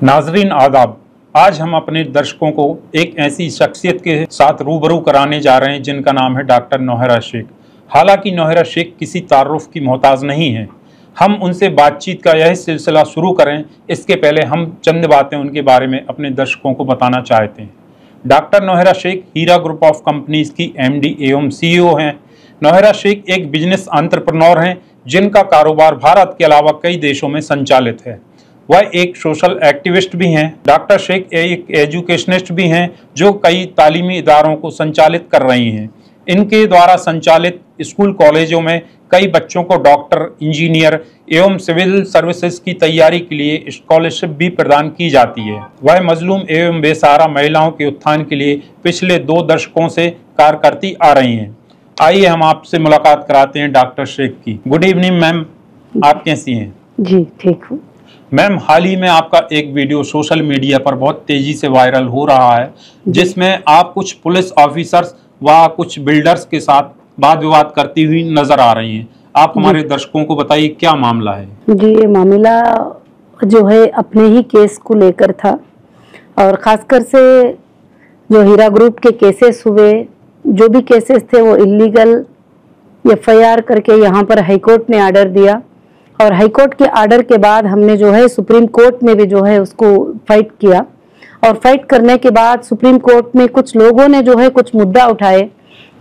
नाजरीन आदाब, आज हम अपने दर्शकों को एक ऐसी शख्सियत के साथ रूबरू कराने जा रहे हैं जिनका नाम है डॉक्टर नौहरा शेख। हालांकि नौहरा शेख किसी तारुफ की मोहताज नहीं है। हम उनसे बातचीत का यह सिलसिला शुरू करें इसके पहले हम चंद बातें उनके बारे में अपने दर्शकों को बताना चाहते हैं। Doctor Nowhera Shaikh Heera group of companies की MD एवं CEO हैं। नौहरा शेख एक बिजनेस एंटरप्रेन्योर हैं जिनका कारोबार भारत के अलावा कई देशों में संचालित है। वह एक सोशल एक्टिविस्ट भी हैं। डॉक्टर शेख एक एजुकेशनिस्ट भी हैं जो कई तालीमी इदारों को संचालित कर रही हैं। इनके द्वारा संचालित स्कूल कॉलेजों में कई बच्चों को डॉक्टर, इंजीनियर एवं सिविल सर्विसेज की तैयारी के लिए स्कॉलरशिप भी प्रदान की जाती है। वह मजलूम एवं बेसहारा महिलाओं के उत्थान के लिए पिछले 2 दशकों से कार्य करती आ रही हैं। आइए हम आपसे मुलाकात कराते हैं डॉक्टर शेख की। गुड इवनिंग मैम, आप कैसी हैं? जी ठीक हूँ मैम, हाल ही में आपका एक वीडियो सोशल मीडिया पर बहुत तेजी से वायरल हो रहा है जिसमें आप कुछ पुलिस ऑफिसर्स व कुछ बिल्डर्स के साथ वाद विवाद करती हुई नजर आ रही हैं। आप हमारे दर्शकों को बताइए क्या मामला है। जी, ये मामला जो है अपने ही केस को लेकर था और खासकर से जो हीरा ग्रुप के केसेस हुए, जो भी केसेस थे वो इलीगल FIR करके यहाँ पर हाईकोर्ट ने आर्डर दिया और हाईकोर्ट के आर्डर के बाद हमने जो है सुप्रीम कोर्ट में भी जो है उसको फाइट किया और फाइट करने के बाद सुप्रीम कोर्ट में कुछ लोगों ने जो है कुछ मुद्दा उठाए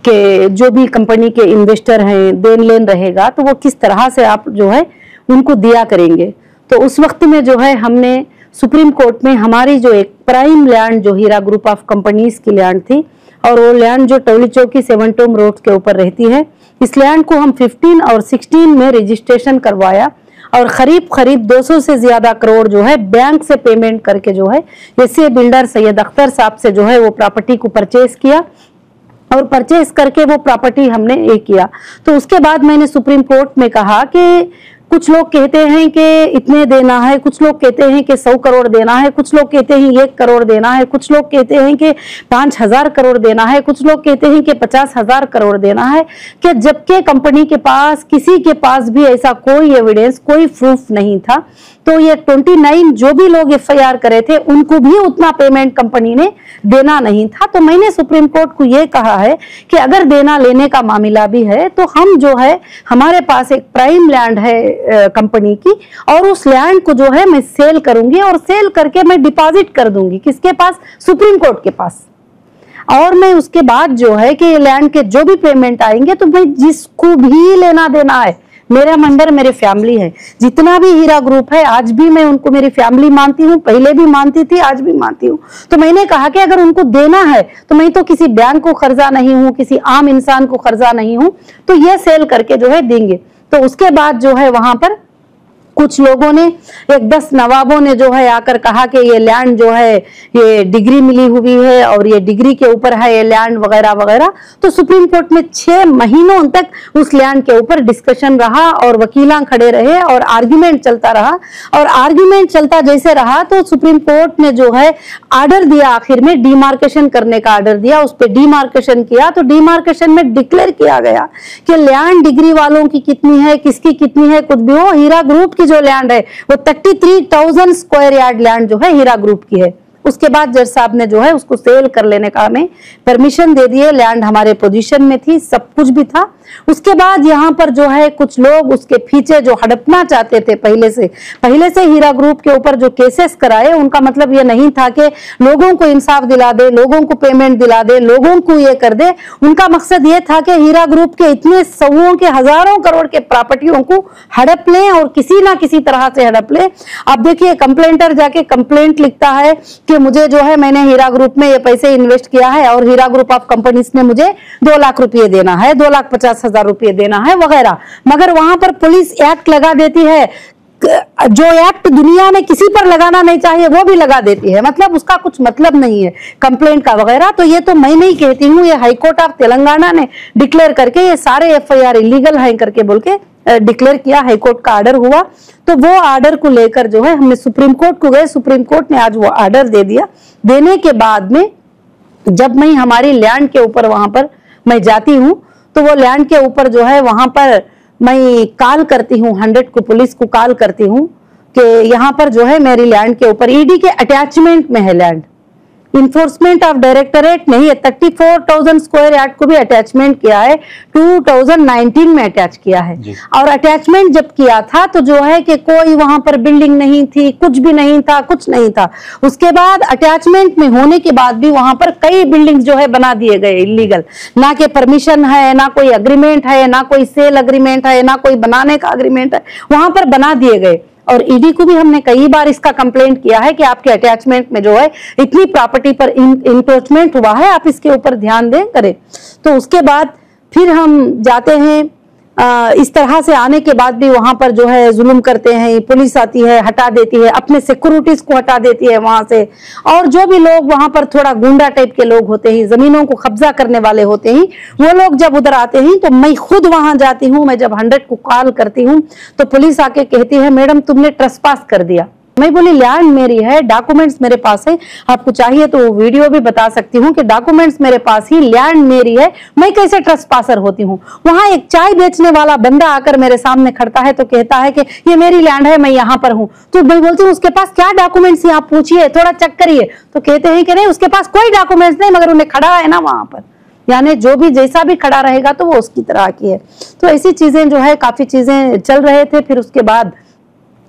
कि जो भी कंपनी के इन्वेस्टर हैं, देन लेन रहेगा तो वो किस तरह से आप जो है उनको दिया करेंगे। तो उस वक्त में जो है हमने सुप्रीम कोर्ट में हमारी जो एक प्राइम लैंड जो हीरा ग्रुप ऑफ कंपनीज की लैंड थी और वो लैंड जो टोली चौकी 7 टोम रोड के ऊपर रहती है, इस लैंड को हम 15 और 16 में रजिस्ट्रेशन करवाया और करीब 200 से ज्यादा करोड़ जो है बैंक से पेमेंट करके जो है ऐसे बिल्डर सैयद अख्तर साहब से जो है वो प्रॉपर्टी को परचेज किया और परचेज करके वो प्रॉपर्टी हमने ये किया। तो उसके बाद मैंने सुप्रीम कोर्ट में कहा कि कुछ लोग कहते हैं कि इतने देना है, कुछ लोग कहते हैं कि 100 करोड़ देना है, कुछ लोग कहते हैं 1 करोड़ देना है, कुछ लोग कहते हैं कि 5000 करोड़ देना है, कुछ लोग कहते हैं कि 50,000 करोड़ देना है, कि जबकि कंपनी के पास किसी के पास भी ऐसा कोई एविडेंस, कोई प्रूफ नहीं था। तो ये 29 जो भी लोग FIR करे थे उनको भी उतना पेमेंट कंपनी ने देना नहीं था। तो मैंने सुप्रीम कोर्ट को ये कहा है कि अगर देना लेने का मामला भी है तो हम जो है हमारे पास एक प्राइम लैंड है कंपनी की और उस लैंड को जो है मैं सेल करूंगी और सेल करके मैं डिपॉजिट कर दूंगी किसके पास? सुप्रीम कोर्ट के पास। और मैं उसके बाद जो है कि लैंड के जो भी पेमेंट आएंगे तो मैं जिसको भी लेना देना है, मेरा मेंबर मेरी फैमिली है, जितना भी हीरा ग्रुप है आज भी मैं उनको मेरी फैमिली मानती हूँ, पहले भी मानती थी, आज भी मानती हूँ। तो मैंने कहा कि अगर उनको देना है तो मैं तो किसी बैंक को कर्जा नहीं हूँ, किसी आम इंसान को कर्जा नहीं हूँ, तो ये सेल करके जो है देंगे। तो उसके बाद जो है वहां पर कुछ लोगों ने, एक 10 नवाबों ने जो है आकर कहा कि ये लैंड जो है ये डिग्री मिली हुई है और ये डिग्री के ऊपर है ये लैंड वगैरह वगैरह। तो सुप्रीम कोर्ट में 6 महीनों तक उस लैंड के ऊपर डिस्कशन रहा और वकीलां खड़े रहे और आर्ग्यूमेंट चलता रहा और आर्ग्यूमेंट चलता जैसे रहा तो सुप्रीम कोर्ट ने जो है आर्डर दिया, आखिर में डिमार्केशन करने का आर्डर दिया। उस पर डिमार्केशन किया तो डिमार्केशन में डिक्लेयर किया गया कि लैंड डिग्री वालों की कितनी है, किसकी कितनी है, कुछ भी हो, हीरा ग्रुप की जो लैंड है वो 33,000 स्क्वायर यार्ड लैंड जो है हीरा ग्रुप की है। उसके बाद जज साहब ने जो है उसको सेल कर लेने का हमें परमिशन दे दिए। लैंड हमारे पोजीशन में थी, सब कुछ भी था। उसके बाद यहाँ पर जो है कुछ लोग उसके पीछे जो हड़पना चाहते थे, पहले से हीरा ग्रुप के ऊपर जो केसेस कराए, उनका मतलब ये नहीं था कि लोगों को इंसाफ दिला दे, लोगों को पेमेंट दिला दे, लोगों को ये कर दे। उनका मकसद ये था कि हीरा ग्रुप के इतने सौओं के हजारों करोड़ के प्रॉपर्टियों को हड़प लें और किसी ना किसी तरह से हड़प लें। अब देखिए, कंप्लेंटर जाके कंप्लेंट लिखता है कि मुझे जो है मैंने हीरा ग्रुप में ये पैसे इन्वेस्ट किया है और हीरा ग्रुप ऑफ कंपनीज ने मुझे 2 लाख रुपए देना है, 2,50,000 रुपए देना है वगैरह, मगर वहां पर पुलिस एक्ट लगा देती है, जो एक्ट दुनिया में किसी पर लगाना नहीं चाहिए वो भी लगा देती है। मतलब उसका कुछ मतलब नहीं है कंप्लेंट का वगैरह। तो ये तो मैं नहीं कहती हूँ, ये हाईकोर्ट ऑफ तेलंगाना ने डिक्लेयर करके ये सारे FIR इलीगल है करके बोल के डिक्लेयर किया। हाईकोर्ट का आर्डर हुआ तो वो आर्डर को लेकर जो है हमने सुप्रीम कोर्ट को गए। सुप्रीम कोर्ट ने आज वो आर्डर दे दिया। देने के बाद में जब मैं हमारी लैंड के ऊपर वहां पर मैं जाती हूँ तो वो लैंड के ऊपर जो है वहां पर मैं कॉल करती हूँ, 100 को पुलिस को कॉल करती हूँ कि यहाँ पर जो है मेरी लैंड के ऊपर ईडी के अटैचमेंट में है लैंड, इन्फोर्समेंट ऑफ डायरेक्टरेट नहीं है, 34,000 स्क्वायर यार्ड को भी अटैचमेंट किया है, 2019 में अटैच किया है। और अटैचमेंट जब किया था तो जो है कि कोई वहां पर बिल्डिंग नहीं थी, कुछ भी नहीं था, कुछ नहीं था। उसके बाद अटैचमेंट में होने के बाद भी वहां पर कई बिल्डिंग्स जो है बना दिए गए इलीगल, ना कि परमिशन है, ना कोई अग्रीमेंट है, ना कोई सेल अग्रीमेंट है, ना कोई बनाने का अग्रीमेंट है, वहां पर बना दिए गए। और ईडी को भी हमने कई बार इसका कंप्लेंट किया है कि आपके अटैचमेंट में जो है इतनी प्रॉपर्टी पर इंक्रोचमेंट हुआ है, आप इसके ऊपर ध्यान दें करें। तो उसके बाद फिर हम जाते हैं, इस तरह से आने के बाद भी वहां पर जो है जुल्म करते हैं, पुलिस आती है हटा देती है, अपने सिक्योरिटीज को हटा देती है वहां से। और जो भी लोग वहां पर थोड़ा गुंडा टाइप के लोग होते हैं, जमीनों को कब्जा करने वाले होते हैं, वो लोग जब उधर आते हैं तो मैं खुद वहां जाती हूँ। मैं जब 100 को कॉल करती हूँ तो पुलिस आके कहती है मैडम तुमने ट्रेसपास कर दिया। मैं बोली लैंड मेरी है, डॉक्यूमेंट्स मेरे पास है, आपको चाहिए तो वीडियो भी बता सकती हूँ कि डॉक्यूमेंट्स मेरे पास ही, लैंड मेरी है, मैं कैसे ट्रेसपासर होती हूँ। वहां एक चाय बेचने वाला बंदा आकर मेरे सामने खड़ता है तो कहता है कि ये मेरी लैंड है, मैं यहाँ पर हूँ। तो मैं बोलती हूँ उसके पास क्या डॉक्यूमेंट्स है, आप पूछिए, थोड़ा चेक करिए। तो कहते हैं कि नहीं उसके पास कोई डॉक्यूमेंट्स नहीं, मगर उन्हें खड़ा है ना वहां पर, यानी जो भी जैसा भी खड़ा रहेगा तो वो उसकी तरह की है। तो ऐसी चीजें जो है काफी चीजें चल रहे थे। फिर उसके बाद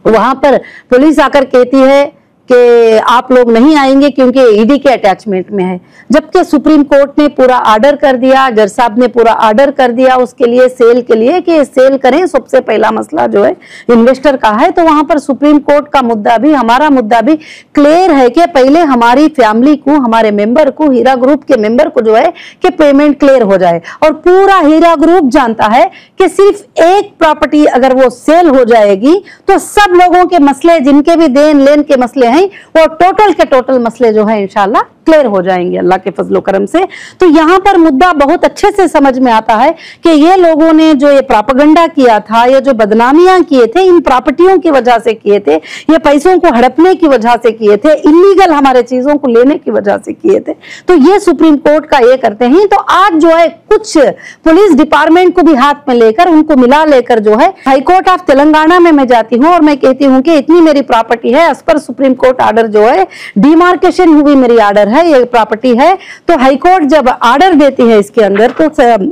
वहां पर पुलिस आकर कहती है कि आप लोग नहीं आएंगे क्योंकि ईडी के अटैचमेंट में है, जबकि सुप्रीम कोर्ट ने पूरा ऑर्डर कर दिया, जज साहब ने पूरा ऑर्डर कर दिया उसके लिए, सेल के लिए कि सेल करें। सबसे पहला मसला जो है इन्वेस्टर का है, तो वहां पर सुप्रीम कोर्ट का मुद्दा भी, हमारा मुद्दा भी क्लियर है कि पहले हमारी फैमिली को, हमारे मेंबर को, हीरा ग्रुप के मेंबर को जो है कि पेमेंट क्लियर हो जाए। और पूरा हीरा ग्रुप जानता है कि सिर्फ एक प्रॉपर्टी अगर वो सेल हो जाएगी तो सब लोगों के मसले, जिनके भी देन लेन के मसले हैं, वो टोटल के टोटल मसले जो है इंशाल्लाह क्लियर हो जाएंगे अल्लाह के फजलो करम से। तो यहाँ पर मुद्दा बहुत अच्छे से समझ में आता है कि ये लोगों ने जो ये प्रोपेगेंडा किया था, ये जो बदनामियां किए थे, इन प्रॉपर्टियों की वजह से किए थे, ये पैसों को हड़पने की वजह से किए थे, इलीगल हमारे चीजों को लेने की वजह से किए थे। तो ये सुप्रीम कोर्ट का ये करते हैं। तो आज जो है कुछ पुलिस डिपार्टमेंट को भी हाथ में लेकर, उनको मिला लेकर जो है हाईकोर्ट ऑफ तेलंगाना में मैं जाती हूँ और मैं कहती हूँ कि इतनी मेरी प्रॉपर्टी है, as per supreme court order जो है, डिमार्केशन हुई मेरी ऑर्डर है, ये प्रॉपर्टी है। तो हाईकोर्ट जब ऑर्डर देती है इसके अंदर, तो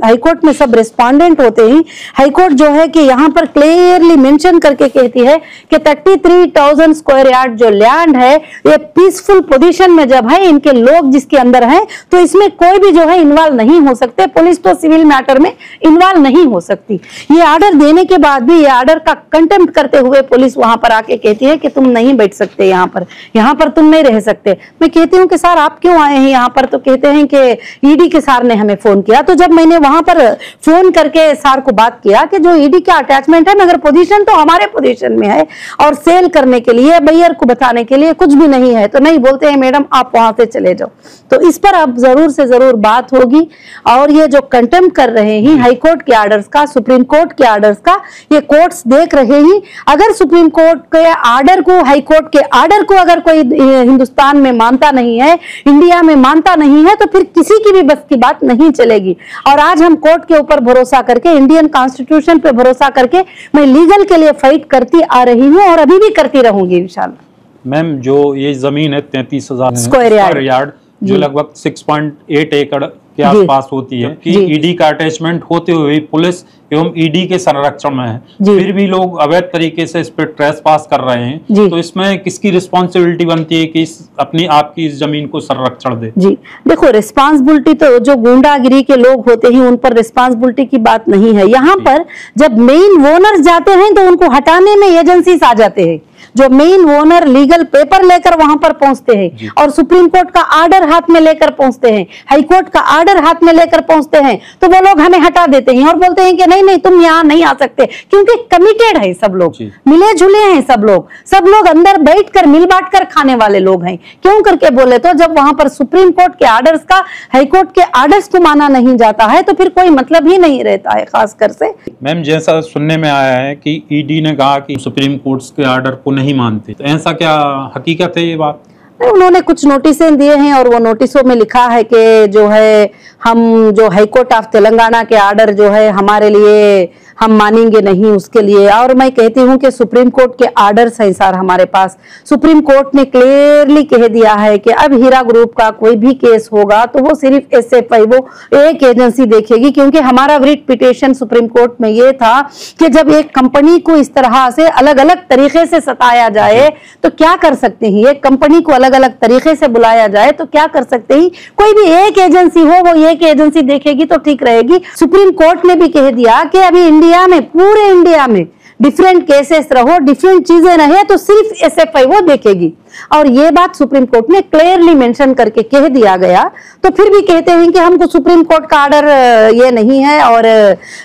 हाईकोर्ट में सब रिस्पोंडेंट होते हैं। हाईकोर्ट जो है कि यहाँ पर क्लियरली मेंशन करके कहती है कि 33,000 स्क्वायर यार्ड जो लैंड है, ये पीसफुल पोजीशन में जब है, इनके लोग जिसके अंदर हैं, तो इसमें कोई भी जो है इन्वॉल्व नहीं हो सकते, पुलिस तो सिविल मैटर में इन्वॉल्व नहीं हो सकती। ये ऑर्डर देने के बाद भी, ये ऑर्डर का कंटेम्प्ट करते हुए पुलिस वहां पर आके कहती है कि तुम नहीं बैठ सकते, यहाँ पर तुम नहीं रह सकते। मैं कहती हूँ कि सर आप क्यों आए हैं यहाँ पर? तो कहते हैं कि ईडी के सर ने हमें फोन किया। तो जब मैंने वहां पर फोन करके सर को बात किया कि जो ईडी का अटैचमेंट है, मगर पोजीशन तो हमारे पोजीशन में है और सेल करने के लिए, बायर को बताने के लिए कुछ भी नहीं है, तो नहीं, बोलते हैं मैडम आप वहां से चले जाओ। तो इस पर अब जरूर से जरूर बात होगी। और ये जो कंटेम्प्ट कर रहे हैं हाईकोर्ट के ऑर्डर्स का, सुप्रीम कोर्ट के ऑर्डर्स का, ये कोर्ट्स देख रहे हैं। अगर सुप्रीम कोर्ट के ऑर्डर को, हाईकोर्ट के ऑर्डर को अगर कोई हिंदुस्तान में मानता नहीं है, इंडिया में मानता नहीं है, तो फिर किसी की भी बस की बात नहीं चलेगी। और आज हम कोर्ट के ऊपर भरोसा करके, इंडियन कॉन्स्टिट्यूशन पे भरोसा करके मैं लीगल के लिए फाइट करती आ रही हूँ और अभी भी करती रहूंगी इंशाल्लाह। मैम, जो ये जमीन है 33,000 स्क्वायर यार्ड, जो लगभग 6.8 एकड़ के आसपास होती है, कि ईडी का अटैचमेंट होते हुए पुलिस एवं ईडी के संरक्षण में है, फिर भी लोग अवैध तरीके से इस पर ट्रेस पास कर रहे हैं, तो इसमें किसकी रिस्पॉन्सिबिलिटी बनती है कि अपनी आपकी इस जमीन को संरक्षण दे? जी देखो, रिस्पॉन्सिबिलिटी तो जो गुंडागिरी के लोग होते हैं उन पर रिस्पॉन्सिबिलिटी की बात नहीं है। यहाँ पर जब मेन ओनर्स जाते हैं तो उनको हटाने में एजेंसीज आ जाते हैं। जो मेन ओनर लीगल पेपर लेकर वहां पर पहुंचते हैं और सुप्रीम कोर्ट का ऑर्डर हाथ में लेकर पहुंचते हैं, हाई कोर्ट का ऑर्डर हाथ में लेकर पहुंचते हैं, तो वो लोग हमें हटा देते हैं और बोलते हैं कि नहीं तुम यहाँ नहीं आ सकते, क्योंकि कमिटेड है सब लोग, मिले जुले हैं सब लोग अंदर बैठकर मिल बांट कर खाने वाले लोग हैं। क्यों करके बोले तो जब वहां पर सुप्रीम कोर्ट के ऑर्डर्स का, हाई कोर्ट के ऑर्डर्स को माना नहीं जाता है तो फिर कोई मतलब ही नहीं रहता है। खासकर से मैम, जैसा सुनने में आया है कि ईडी ने कहा कि सुप्रीम कोर्ट के ऑर्डर को नहीं मानते, तो ऐसा क्या हकीकत है ये बात? उन्होंने कुछ नोटिसें दिए हैं और वो नोटिसों में लिखा है कि जो है हम जो हाईकोर्ट ऑफ तेलंगाना के ऑर्डर जो है हमारे लिए हम मानेंगे नहीं उसके लिए। और मैं कहती हूँ कि सुप्रीम कोर्ट के आर्डर्स हैं सर हमारे पास। सुप्रीम कोर्ट ने क्लियरली कह दिया है कि अब हीरा ग्रुप का कोई भी केस होगा तो वो सिर्फ SFI वो एक एजेंसी देखेगी, क्योंकि हमारा रिट पिटिशन सुप्रीम कोर्ट में ये था कि जब एक कंपनी को इस तरह से अलग अलग तरीके से सताया जाए तो क्या कर सकते हैं, एक कंपनी को अलग अलग तरीके से बुलाया जाए तो क्या कर सकते हैं। कोई भी एक एजेंसी हो वो एक एजेंसी देखेगी तो ठीक रहेगी। सुप्रीम कोर्ट ने भी कह दिया कि अभी इंडिया में, पूरे इंडिया में डिफरेंट केसेस रहो, डिफरेंट चीजें रहे तो सिर्फ SFI वो देखेगी। और ये बात सुप्रीम कोर्ट ने क्लियरली मेंशन करके कह दिया गया। तो फिर भी कहते हैं कि हमको सुप्रीम कोर्ट का आर्डर ये नहीं है और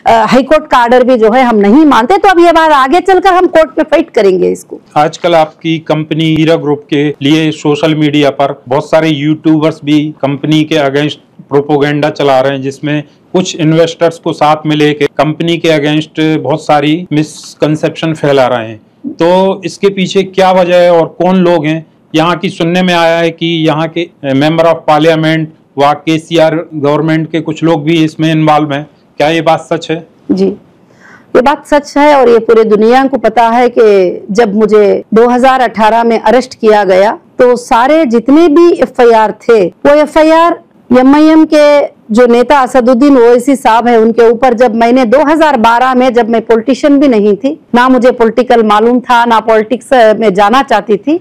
हाई कोर्ट का आर्डर भी जो है हम नहीं मानते। तो अब ये बात आगे चलकर हम कोर्ट में फाइट करेंगे इसको। आजकल आपकी कंपनी हीरा ग्रुप के लिए सोशल मीडिया पर बहुत सारे यूट्यूबर्स भी कंपनी के अगेंस्ट प्रोपोगेंडा चला रहे हैं, जिसमें कुछ इन्वेस्टर्स को साथ में लेके कंपनी के अगेंस्ट बहुत सारी मिसकंसेप्शन फैला रहे हैं। तो इसके पीछे क्या वजह है और कौन लोग हैं? यहाँ की सुनने में आया है कि यहाँ के मेंबर ऑफ पार्लियामेंट व KCR गवर्नमेंट के कुछ लोग भी इसमें इन्वॉल्व हैं। क्या ये बात सच है? जी, ये बात सच है और ये पूरे दुनिया को पता है कि जब मुझे 2018 में अरेस्ट किया गया तो सारे जितने भी FIR थे वो FIR MIM के जो नेता असदुद्दीन ओवैसी साहब है उनके ऊपर, जब मैंने 2012 में, जब मैं पॉलिटिशियन भी नहीं थी, ना मुझे पॉलिटिकल मालूम था, ना पॉलिटिक्स में जाना चाहती थी,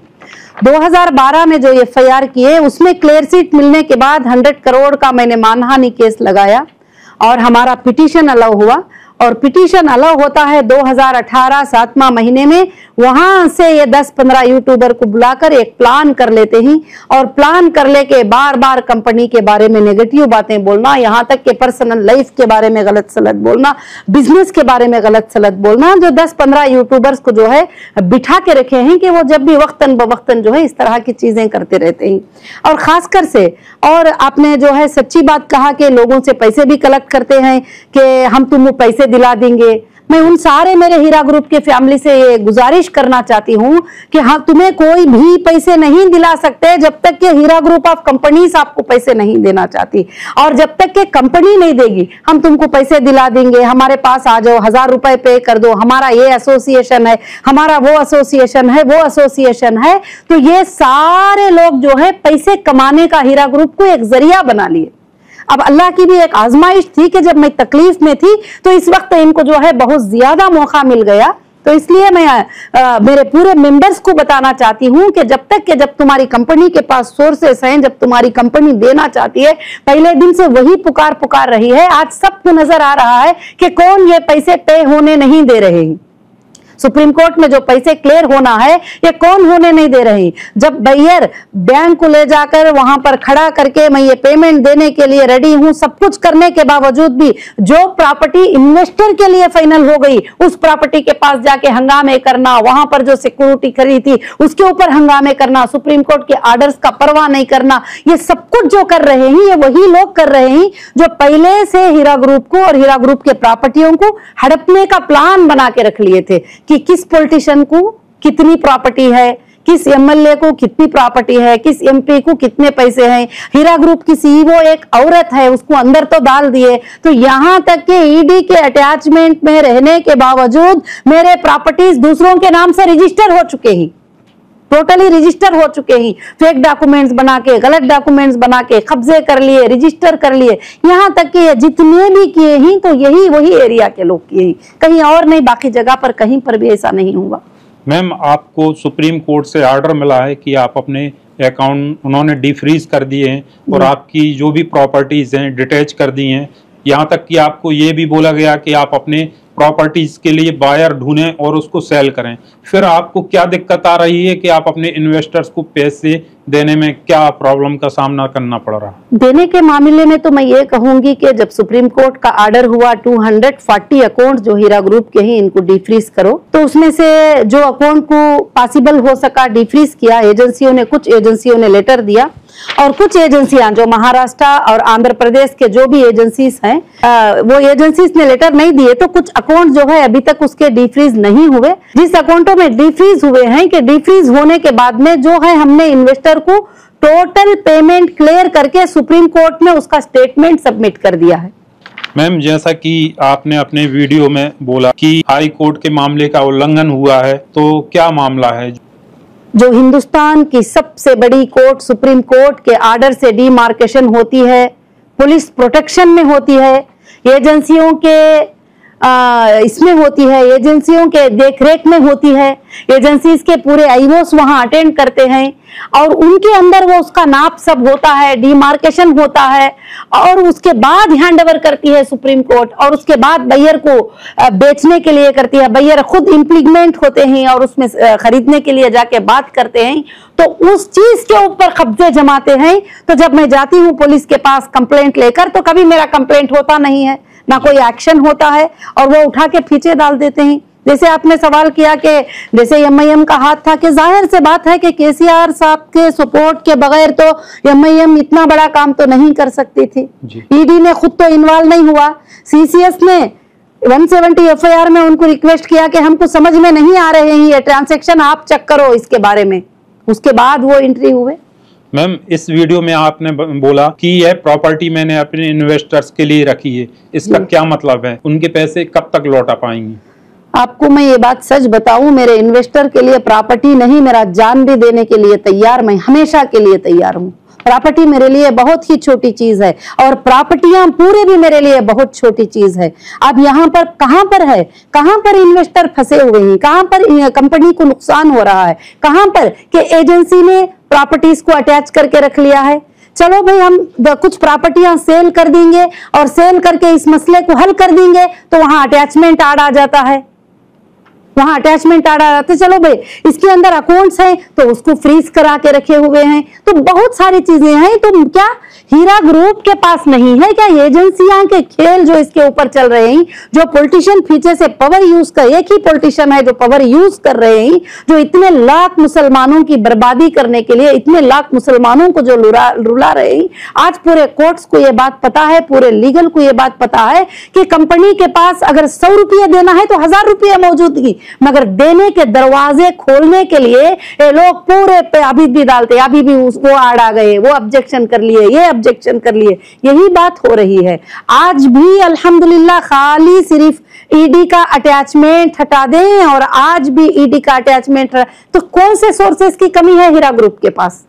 2012 में जो FIR किए उसमें क्लियर सीट मिलने के बाद 100 करोड़ का मैंने मानहानि केस लगाया और हमारा पिटीशन अलाउ हुआ। और पिटीशन अलाउ होता है 2018 7वां महीने में। वहां से ये 10-15 यूट्यूबर को बुलाकर एक प्लान कर लेते हैं और प्लान कर लेके बार बार कंपनी के बारे में नेगेटिव बातें बोलना, यहाँ तक कि पर्सनल लाइफ के बारे में गलत सलत बोलना, बिजनेस के बारे में गलत सलत बोलना, जो 10-15 यूट्यूबर्स को जो है बिठा के रखे हैं कि वो जब भी वक्तन बवक्तन जो है इस तरह की चीजें करते रहते हैं। और खासकर से, और आपने जो है सच्ची बात कहा कि लोगों से पैसे भी कलेक्ट करते हैं कि हम तुमको पैसे दिला देंगे। मैं उन सारे मेरे हीरा ग्रुप के फैमिली से ये गुजारिश करना चाहती हूँ कि हाँ, तुम्हें कोई भी पैसे नहीं दिला सकते जब तक कि हीरा ग्रुप ऑफ कंपनीज आपको पैसे नहीं देना चाहती। और जब तक कि कंपनी नहीं देगी हम तुमको पैसे दिला देंगे, हमारे पास आ जाओ, 1000 रुपए पे कर दो, हमारा ये एसोसिएशन है, हमारा वो एसोसिएशन है, वो एसोसिएशन है। तो ये सारे लोग जो है पैसे कमाने का हीरा ग्रुप को एक जरिया बना लिए। अब अल्लाह की भी एक आजमाइश थी कि जब मैं तकलीफ में थी तो इस वक्त इनको जो है बहुत ज्यादा मौका मिल गया। तो इसलिए मैं मेरे पूरे मेंबर्स को बताना चाहती हूं कि जब तुम्हारी कंपनी के पास सोर्सेस हैं, जब तुम्हारी कंपनी देना चाहती है, पहले दिन से वही पुकार रही है। आज सबको नजर आ रहा है कि कौन ये पैसे पे होने नहीं दे रहे हैं। सुप्रीम कोर्ट में जो पैसे क्लियर होना है ये कौन होने नहीं दे रही। जब बायर बैंक को ले जाकर वहां पर खड़ा करके मैं ये पेमेंट देने के लिए रेडी हूं, सब कुछ करने के बावजूद भी जो प्रॉपर्टी इन्वेस्टर के लिए फाइनल हो गई उस प्रॉपर्टी के पास जाके हंगामे करना, वहां पर जो सिक्योरिटी खड़ी थी उसके ऊपर हंगामे करना, सुप्रीम कोर्ट के आर्डर्स का परवाह नहीं करना, ये सब कुछ जो कर रहे हैं ये वही लोग कर रहे हैं जो पहले से हीरा ग्रुप को और हीरा ग्रुप के प्रॉपर्टियों को हड़पने का प्लान बना के रख लिए थे कि किस पॉलिटिशियन को कितनी प्रॉपर्टी है, किस MLA को कितनी प्रॉपर्टी है, किस MP को कितने पैसे हैं। हीरा ग्रुप की CEO एक औरत है, उसको अंदर तो डाल दिए। तो यहां तक कि ED के अटैचमेंट में रहने के बावजूद मेरे प्रॉपर्टीज दूसरों के नाम से रजिस्टर हो चुके हैं, टोटली रजिस्टर हो चुके हैं। फेक डॉक्यूमेंट्स बना के, गलत डॉक्यूमेंट्स बना के कब्जे कर लिए, रजिस्टर कर लिए। यहां तक कि जितने भी किए हैं तो यही वही एरिया के लोग किए हैं, कहीं और नहीं, बाकी जगह पर कहीं पर भी ऐसा नहीं होगा। मैम, आपको सुप्रीम कोर्ट से ऑर्डर मिला है कि आप अपने अकाउंट उन्होंने डिफ्रीज कर दिए हैं और आपकी जो भी प्रॉपर्टीज हैं डिटैच कर दी हैं। यहाँ तक कि आपको ये भी बोला गया कि आप अपने प्रॉपर्टीज के लिए बायर ढूंढें और उसको सेल करें। फिर आपको क्या दिक्कत आ रही है कि आप अपने इन्वेस्टर्स को पैसे देने में क्या प्रॉब्लम का सामना करना पड़ रहा है? देने के मामले में तो मैं ये कहूंगी कि जब सुप्रीम कोर्ट का ऑर्डर हुआ 240 अकाउंट जो हीरा ग्रुप के ही इनको डिफ्रीज करो, तो उसमें से जो अकाउंट को पॉसिबल हो सका डिफ्रीज किया एजेंसियों ने। कुछ एजेंसियों ने लेटर दिया और कुछ एजेंसियां जो महाराष्ट्र और आंध्र प्रदेश के जो भी एजेंसीज हैं वो एजेंसीज ने लेटर नहीं दिए। तो कुछ अकाउंट जो है अभी तक उसके डिफ्रीज नहीं हुए। जिस अकाउंटों में डिफ्रीज हुए हैं कि डिफ्रीज होने के बाद में जो है हमने इन्वेस्टर को टोटल पेमेंट क्लियर करके सुप्रीम कोर्ट में उसका स्टेटमेंट सबमिट कर दिया है। मैम, जैसा कि आपने अपने वीडियो में बोला कि हाई कोर्ट के मामले का उल्लंघन हुआ है, तो क्या मामला है? जो हिंदुस्तान की सबसे बड़ी कोर्ट, सुप्रीम कोर्ट के आर्डर से डीमार्केशन होती है, पुलिस प्रोटेक्शन में होती है, एजेंसियों के इसमें होती है, एजेंसियों के देखरेख में होती है, एजेंसीज के पूरे आईओस वहां अटेंड करते हैं और उनके अंदर वो उसका नाप सब होता है, डीमार्केशन होता है और उसके बाद हैंडओवर करती है सुप्रीम कोर्ट और उसके बाद बायर को बेचने के लिए करती है। बायर खुद इम्प्लीमेंट होते हैं और उसमें खरीदने के लिए जाके बात करते हैं, तो उस चीज के ऊपर कब्जे जमाते हैं। तो जब मैं जाती हूँ पुलिस के पास कंप्लेंट लेकर, तो कभी मेरा कंप्लेंट होता नहीं है, ना कोई एक्शन होता है और वो उठा के पीछे डाल देते हैं। जैसे आपने सवाल किया कि जैसे एमआईएम का हाथ था, कि जाहिर से बात है कि केसीआर साहब के सपोर्ट के बगैर तो एमआईएम इतना बड़ा काम तो नहीं कर सकती थी। ईडी ने खुद तो इन्वॉल्व नहीं हुआ, सीसीएस ने 170 एफआईआर में उनको रिक्वेस्ट किया कि हमको समझ में नहीं आ रहे हैं ये ट्रांजैक्शन, आप चेक करो इसके बारे में, उसके बाद वो एंट्री हुए। मैम, इस वीडियो में आपने बोला कि यह प्रॉपर्टी मैंने अपने इन्वेस्टर्स के लिए रखी है, इसका क्या मतलब है? उनके पैसे कब तक लौटा पाएंगी? आपको मैं ये बात सच बताऊं, मेरे इन्वेस्टर के लिए प्रॉपर्टी नहीं, मेरा जान भी देने के लिए तैयार, मैं हमेशा के लिए तैयार हूं। प्रॉपर्टी मेरे लिए बहुत ही छोटी चीज है और प्रॉपर्टियां पूरे भी मेरे लिए बहुत छोटी चीज है। अब यहाँ पर कहां पर है, कहां पर इन्वेस्टर फंसे हुए हैं, कहां पर कंपनी को नुकसान हो रहा है, कहां पर कि एजेंसी ने प्रॉपर्टीज को अटैच करके रख लिया है। चलो भाई, हम कुछ प्रॉपर्टियां सेल कर देंगे और सेल करके इस मसले को हल कर देंगे, तो वहां अटैचमेंट आड़ आ जाता है, वहां अटैचमेंट आ रहा है। चलो भाई, इसके अंदर अकाउंट्स हैं तो उसको फ्रीज करा के रखे हुए हैं, तो बहुत सारी चीजें हैं। तो क्या हीरा ग्रुप के पास नहीं है क्या एजेंसियां के खेल जो इसके ऊपर चल रहे हैं? जो पॉलिटिशियन पीछे से पावर यूज कर, एक ही पॉलिटिशियन है जो पावर यूज कर रहे हैं, जो इतने लाख मुसलमानों की बर्बादी करने के लिए इतने लाख मुसलमानों को जो रुला रहे हैं। आज पूरे कोर्ट्स को यह बात पता है, पूरे लीगल को यह बात पता है कि कंपनी के पास अगर 100 रुपये देना है तो 1000 रुपये मौजूदगी, मगर देने के दरवाजे खोलने के लिए ये लोग पूरे पे अभी भी डालते, अभी भी वो आड़ आ गए, वो ऑब्जेक्शन कर लिए, ये ऑब्जेक्शन कर लिए, यही बात हो रही है। आज भी अल्हम्दुलिल्लाह खाली सिर्फ ईडी का अटैचमेंट हटा दें और आज भी ईडी का अटैचमेंट, तो कौन से सोर्सेस की कमी है हीरा ग्रुप के पास?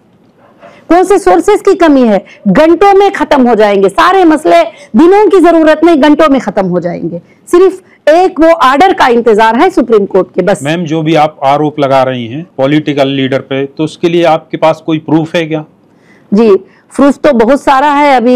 कौन से सोर्सेस की कमी है? घंटों में खत्म हो जाएंगे सारे मसले, दिनों की जरूरत नहीं, घंटों में खत्म हो जाएंगे। सिर्फ एक वो आर्डर का इंतजार है सुप्रीम कोर्ट के, बस। मैम, जो भी आप आरोप लगा रही हैं पॉलिटिकल लीडर पे, तो उसके लिए आपके पास कोई प्रूफ है क्या? जी, प्रूफ तो बहुत सारा है। अभी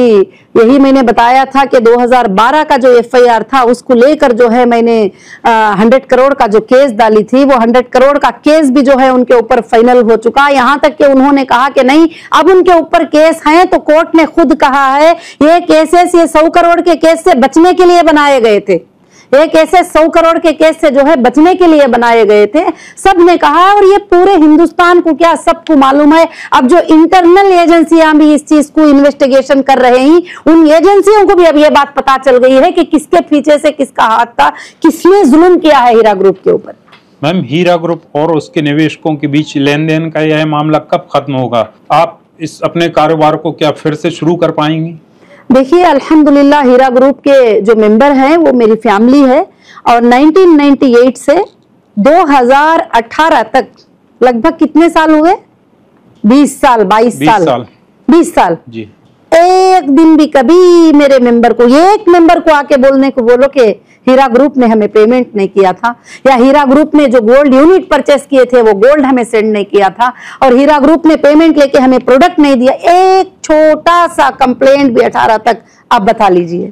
यही मैंने बताया था कि 2012 का जो एफआईआर था उसको लेकर जो है मैंने 100 करोड़ का जो केस डाली थी, वो 100 करोड़ का केस भी जो है उनके ऊपर फाइनल हो चुका। यहाँ तक कि उन्होंने कहा कि नहीं, अब उनके ऊपर केस हैं, तो कोर्ट ने खुद कहा है ये केसेस, ये 100 करोड़ के केस से बचने के लिए बनाए गए थे, ये केसेस 100 करोड़ के केस से जो है बचने के लिए बनाए गए थे, सब ने कहा। और ये पूरे हिंदुस्तान को क्या सबको मालूम है। अब जो इंटरनल एजेंसियां भी इस चीज को इन्वेस्टिगेशन कर रहे हैं, उन एजेंसियों को भी अब ये बात पता चल गई है कि किसके पीछे से किसका हाथ था, किसने जुल्म किया है हीरा ग्रुप के ऊपर। मैम, हीरा ग्रुप और उसके निवेशकों के बीच लेन देन का यह मामला कब खत्म होगा? आप इस अपने कारोबार को क्या फिर से शुरू कर पाएंगी? देखिए, अल्हम्दुलिल्लाह हीरा ग्रुप के जो मेंबर हैं वो मेरी फैमिली है और 1998 से 2018 तक लगभग कितने साल हुए? 20 साल, 22 साल, 20 साल जी। एक दिन भी कभी मेरे मेंबर को, एक मेंबर को आके बोलने को बोलो कि हीरा ग्रुप ने हमें पेमेंट नहीं किया था, या हीरा ग्रुप ने जो गोल्ड यूनिट परचेस किए थे वो गोल्ड हमें सेंड नहीं किया था, और हीरा ग्रुप ने पेमेंट लेके हमें प्रोडक्ट नहीं दिया, एक छोटा सा कंप्लेंट भी 18 तक आप बता लीजिए,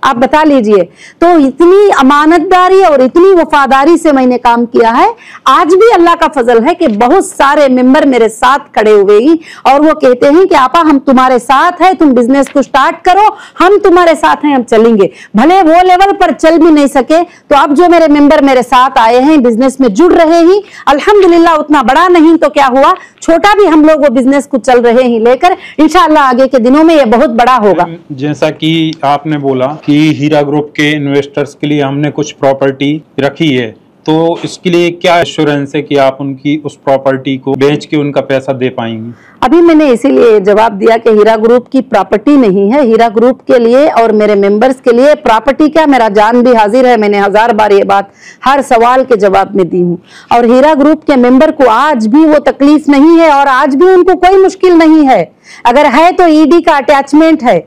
आप बता लीजिए। तो इतनी अमानतदारी और इतनी वफादारी से मैंने काम किया है। आज भी अल्लाह का फजल है कि बहुत सारे मेंबर मेरे साथ खड़े हुए हैं और वो कहते हैं कि आपा हम तुम्हारे साथ हैं, तुम बिजनेस को स्टार्ट करो, हम तुम्हारे साथ हैं, हम चलेंगे। भले वो लेवल पर चल भी नहीं सके तो अब जो मेरे मेंबर मेरे साथ आए हैं, बिजनेस में जुड़ रहे हैं, अल्हम्दुलिल्लाह उतना बड़ा नहीं तो क्या हुआ, छोटा भी हम लोग वो बिजनेस को चल रहे हैं लेकर, इंशाअल्लाह आगे के दिनों में ये बहुत बड़ा होगा। जैसा कि आपने बोला कि हीरा ग्रुप के इन्वेस्टर्स के लिए हमने कुछ प्रॉपर्टी रखी है, तो इसके लिए क्या एश्योरेंस है कि आप उनकी उस प्रॉपर्टी को बेच के उनका पैसा दे पाएंगी? अभी मैंने इसीलिए जवाब दिया कि हीरा ग्रुप की प्रॉपर्टी नहीं है। हीरा ग्रुप के लिए और मेरे मेंबर्स के लिए प्रॉपर्टी क्या, मेरा जान भी हाजिर है। मैंने 1000 बार ये बात हर सवाल के जवाब में दी हूँ। और हीरा ग्रुप के मेंबर को आज भी वो तकलीफ नहीं है और आज भी उनको कोई मुश्किल नहीं है। अगर है तो ईडी का अटैचमेंट है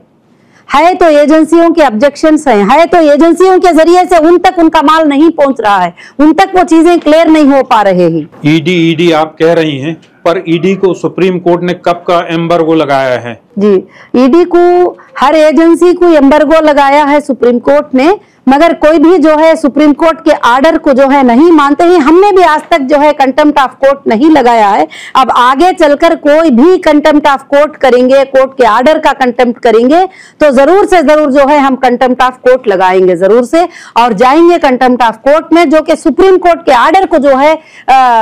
तो एजेंसियों के ऑब्जेक्शंस हैं, है तो एजेंसियों के जरिए से उन तक उनका माल नहीं पहुंच रहा है, उन तक वो चीजें क्लियर नहीं हो पा रहे हैं। ईडी आप कह रही हैं, पर ईडी को सुप्रीम कोर्ट ने कब का एम्बार्गो लगाया है? जी, ईडी को हर एजेंसी को एम्बार्गो लगाया है सुप्रीम कोर्ट ने, मगर कोई भी जो है सुप्रीम कोर्ट के आर्डर को जो है नहीं मानते हैं। हमने भी आज तक जो है कंटेम्प्ट ऑफ कोर्ट नहीं लगाया है। अब आगे चलकर कोई भी कंटेम्प्ट ऑफ कोर्ट करेंगे, कोर्ट के आर्डर का कंटेम्प्ट करेंगे, तो जरूर से जरूर जो है हम कंटेम्प्ट ऑफ कोर्ट लगाएंगे जरूर से, और जाएंगे कंटेम्प्ट ऑफ कोर्ट में, जो कि सुप्रीम कोर्ट के आर्डर को जो है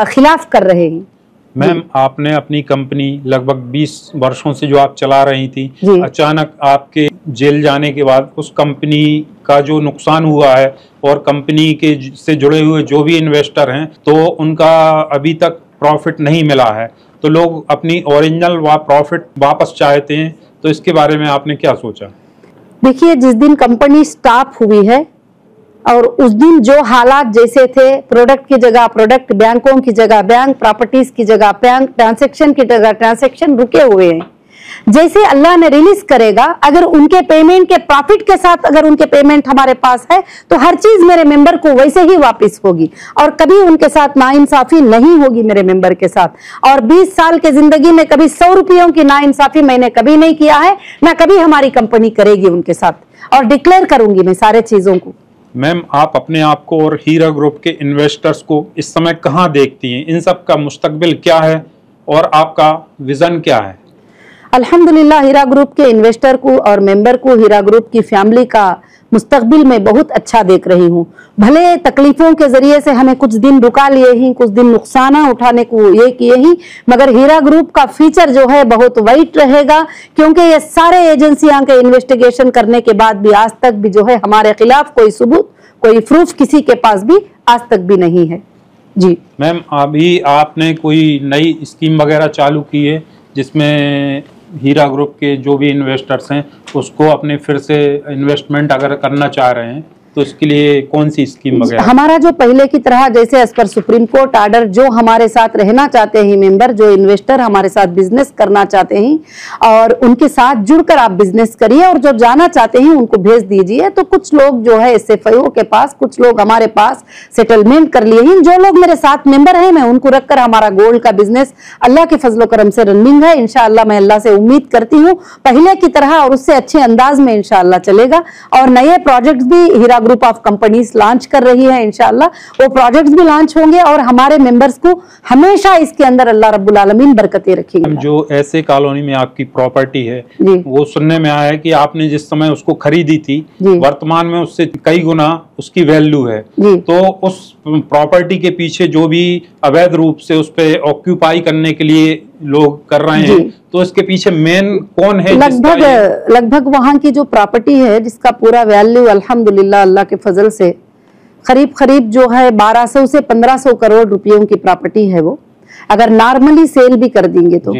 खिलाफ कर रहे हैं। मैम, आपने अपनी कंपनी लगभग 20 वर्षों से जो आप चला रही थी, अचानक आपके जेल जाने के बाद उस कंपनी का जो नुकसान हुआ है और कंपनी के से जुड़े हुए जो भी इन्वेस्टर हैं, तो उनका अभी तक प्रॉफिट नहीं मिला है, तो लोग अपनी ओरिजिनल प्रॉफिट वापस चाहते हैं, तो इसके बारे में आपने क्या सोचा? देखिए, जिस दिन कंपनी स्टॉप हुई है और उस दिन जो हालात जैसे थे, प्रोडक्ट की जगह प्रोडक्ट, बैंकों की जगह बैंक, प्रॉपर्टीज की जगह बैंक, ट्रांसैक्शन की जगह ट्रांसैक्शन रुके हुए हैं। जैसे अल्लाह ने रिलीज करेगा, अगर उनके पेमेंट के प्रॉफिट के साथ अगर उनके पेमेंट हमारे पास है, तो हर चीज मेरे मेंबर को वैसे ही वापस होगी और कभी उनके साथ नाइंसाफी नहीं होगी मेरे मेंबर के साथ। और 20 साल के जिंदगी में कभी 100 रुपयों की नाइंसाफी मैंने कभी नहीं किया है, ना कभी हमारी कंपनी करेगी उनके साथ, और डिक्लेयर करूंगी मैं सारे चीजों को। मैम, आप अपने आप को और हीरा ग्रुप के इन्वेस्टर्स को इस समय कहाँ देखती हैं? इन सब का मुस्तकबिल क्या है और आपका विजन क्या है? अल्हम्दुलिल्लाह, हीरा ग्रुप के इन्वेस्टर को और मेंबर को, हीरा ग्रुप की फैमिली का मुस्तकबिल में बहुत अच्छा देख रही हूँ। भले तकलीफों के जरिए से हमें कुछ दिन रुका लिए ही, कुछ दिन नुकसान उठाने को ये किए ही, मगर हीरा ग्रुप का फ्यूचर जो है बहुत वाइट रहेगा, क्योंकि ये सारे एजेंसियां के इन्वेस्टिगेशन करने के बाद भी आज तक भी जो है हमारे खिलाफ कोई सबूत, कोई प्रूफ किसी के पास भी आज तक भी नहीं है। जी मैम, अभी आपने कोई नई स्कीम वगैरह चालू की है जिसमें हीरा ग्रुप के जो भी इन्वेस्टर्स हैं उसको अपने फिर से इन्वेस्टमेंट अगर करना चाह रहे हैं, तो इसके लिए कौन सी स्कीम वगैरह? हमारा जो पहले की तरह जैसे as per supreme court order, जो हमारे साथ रहना चाहते हैं मेंबर, जो इन्वेस्टर हमारे साथ बिजनेस करना चाहते हैं, और उनके साथ जुड़कर आप बिजनेस करिए, और जो जाना चाहते हैं उनको भेज दीजिए। तो कुछ लोग जो है SFIO के पास, कुछ लोग हमारे पास सेटलमेंट कर लिए हैं। जो लोग मेरे साथ मेंबर हैं, मैं उनको रखकर हमारा गोल्ड का बिजनेस अल्लाह के फजलो करम से रनिंग है। इंशाअल्लाह मैं अल्लाह से उम्मीद करती हूँ पहले की तरह और उससे अच्छे अंदाज में इंशाअल्लाह चलेगा। और नए प्रोजेक्ट्स भी हीरा ग्रुप ऑफ कंपनीज लॉन्च कर रही है, इंशाअल्लाह वो प्रोजेक्ट्स भी लॉन्च होंगे और हमारे मेंबर्स को हमेशा इसके अंदर अल्लाह रब्बुल आलमीन बरकतें रखेंगे। जो ऐसे कॉलोनी में आपकी प्रॉपर्टी है, वो सुनने में आया है कि आपने जिस समय उसको खरीदी थी, वर्तमान में उससे कई गुना उसकी वैल्यू है, तो उस प्रॉपर्टी के पीछे जो भी अवैध रूप से उस पे ऑक्यूपाई करने के लिए लोग कर रहे हैं, तो इसके पीछे मेन कौन है? लगभग वहाँ की जो प्रॉपर्टी है जिसका पूरा वैल्यू अल्हम्दुलिल्लाह अल्लाह के फजल से करीब जो है 1200 से 1500 करोड़ रुपयों की प्रॉपर्टी है वो, अगर नॉर्मली सेल भी कर देंगे तो।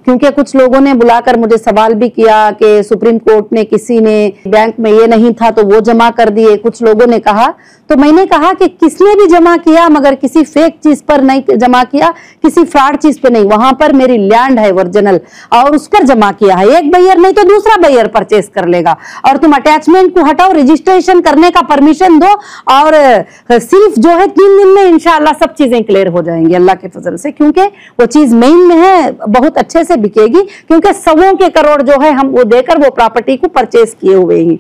क्योंकि कुछ लोगों ने बुलाकर मुझे सवाल भी किया कि सुप्रीम कोर्ट ने किसी ने बैंक में ये नहीं था तो वो जमा कर दिए, कुछ लोगों ने कहा, तो मैंने कहा कि किसने भी जमा किया मगर किसी फेक चीज पर नहीं जमा किया, किसी फ्रॉड चीज पे नहीं, वहां पर मेरी लैंड है ओरिजिनल और उस पर जमा किया है। एक बायर नहीं तो दूसरा बायर परचेस कर लेगा, और तुम अटैचमेंट को हटाओ, रजिस्ट्रेशन करने का परमिशन दो, और सिर्फ जो है 3 दिन में इंशाअल्लाह सब चीजें क्लियर हो जाएंगी अल्लाह के फजल से, क्योंकि वो चीज मेन में है, बहुत अच्छे से बिकेगी, क्योंकि सवों के करोड़ जो है हम वो देकर वो प्रॉपर्टी को परचेस किए हुए हैं।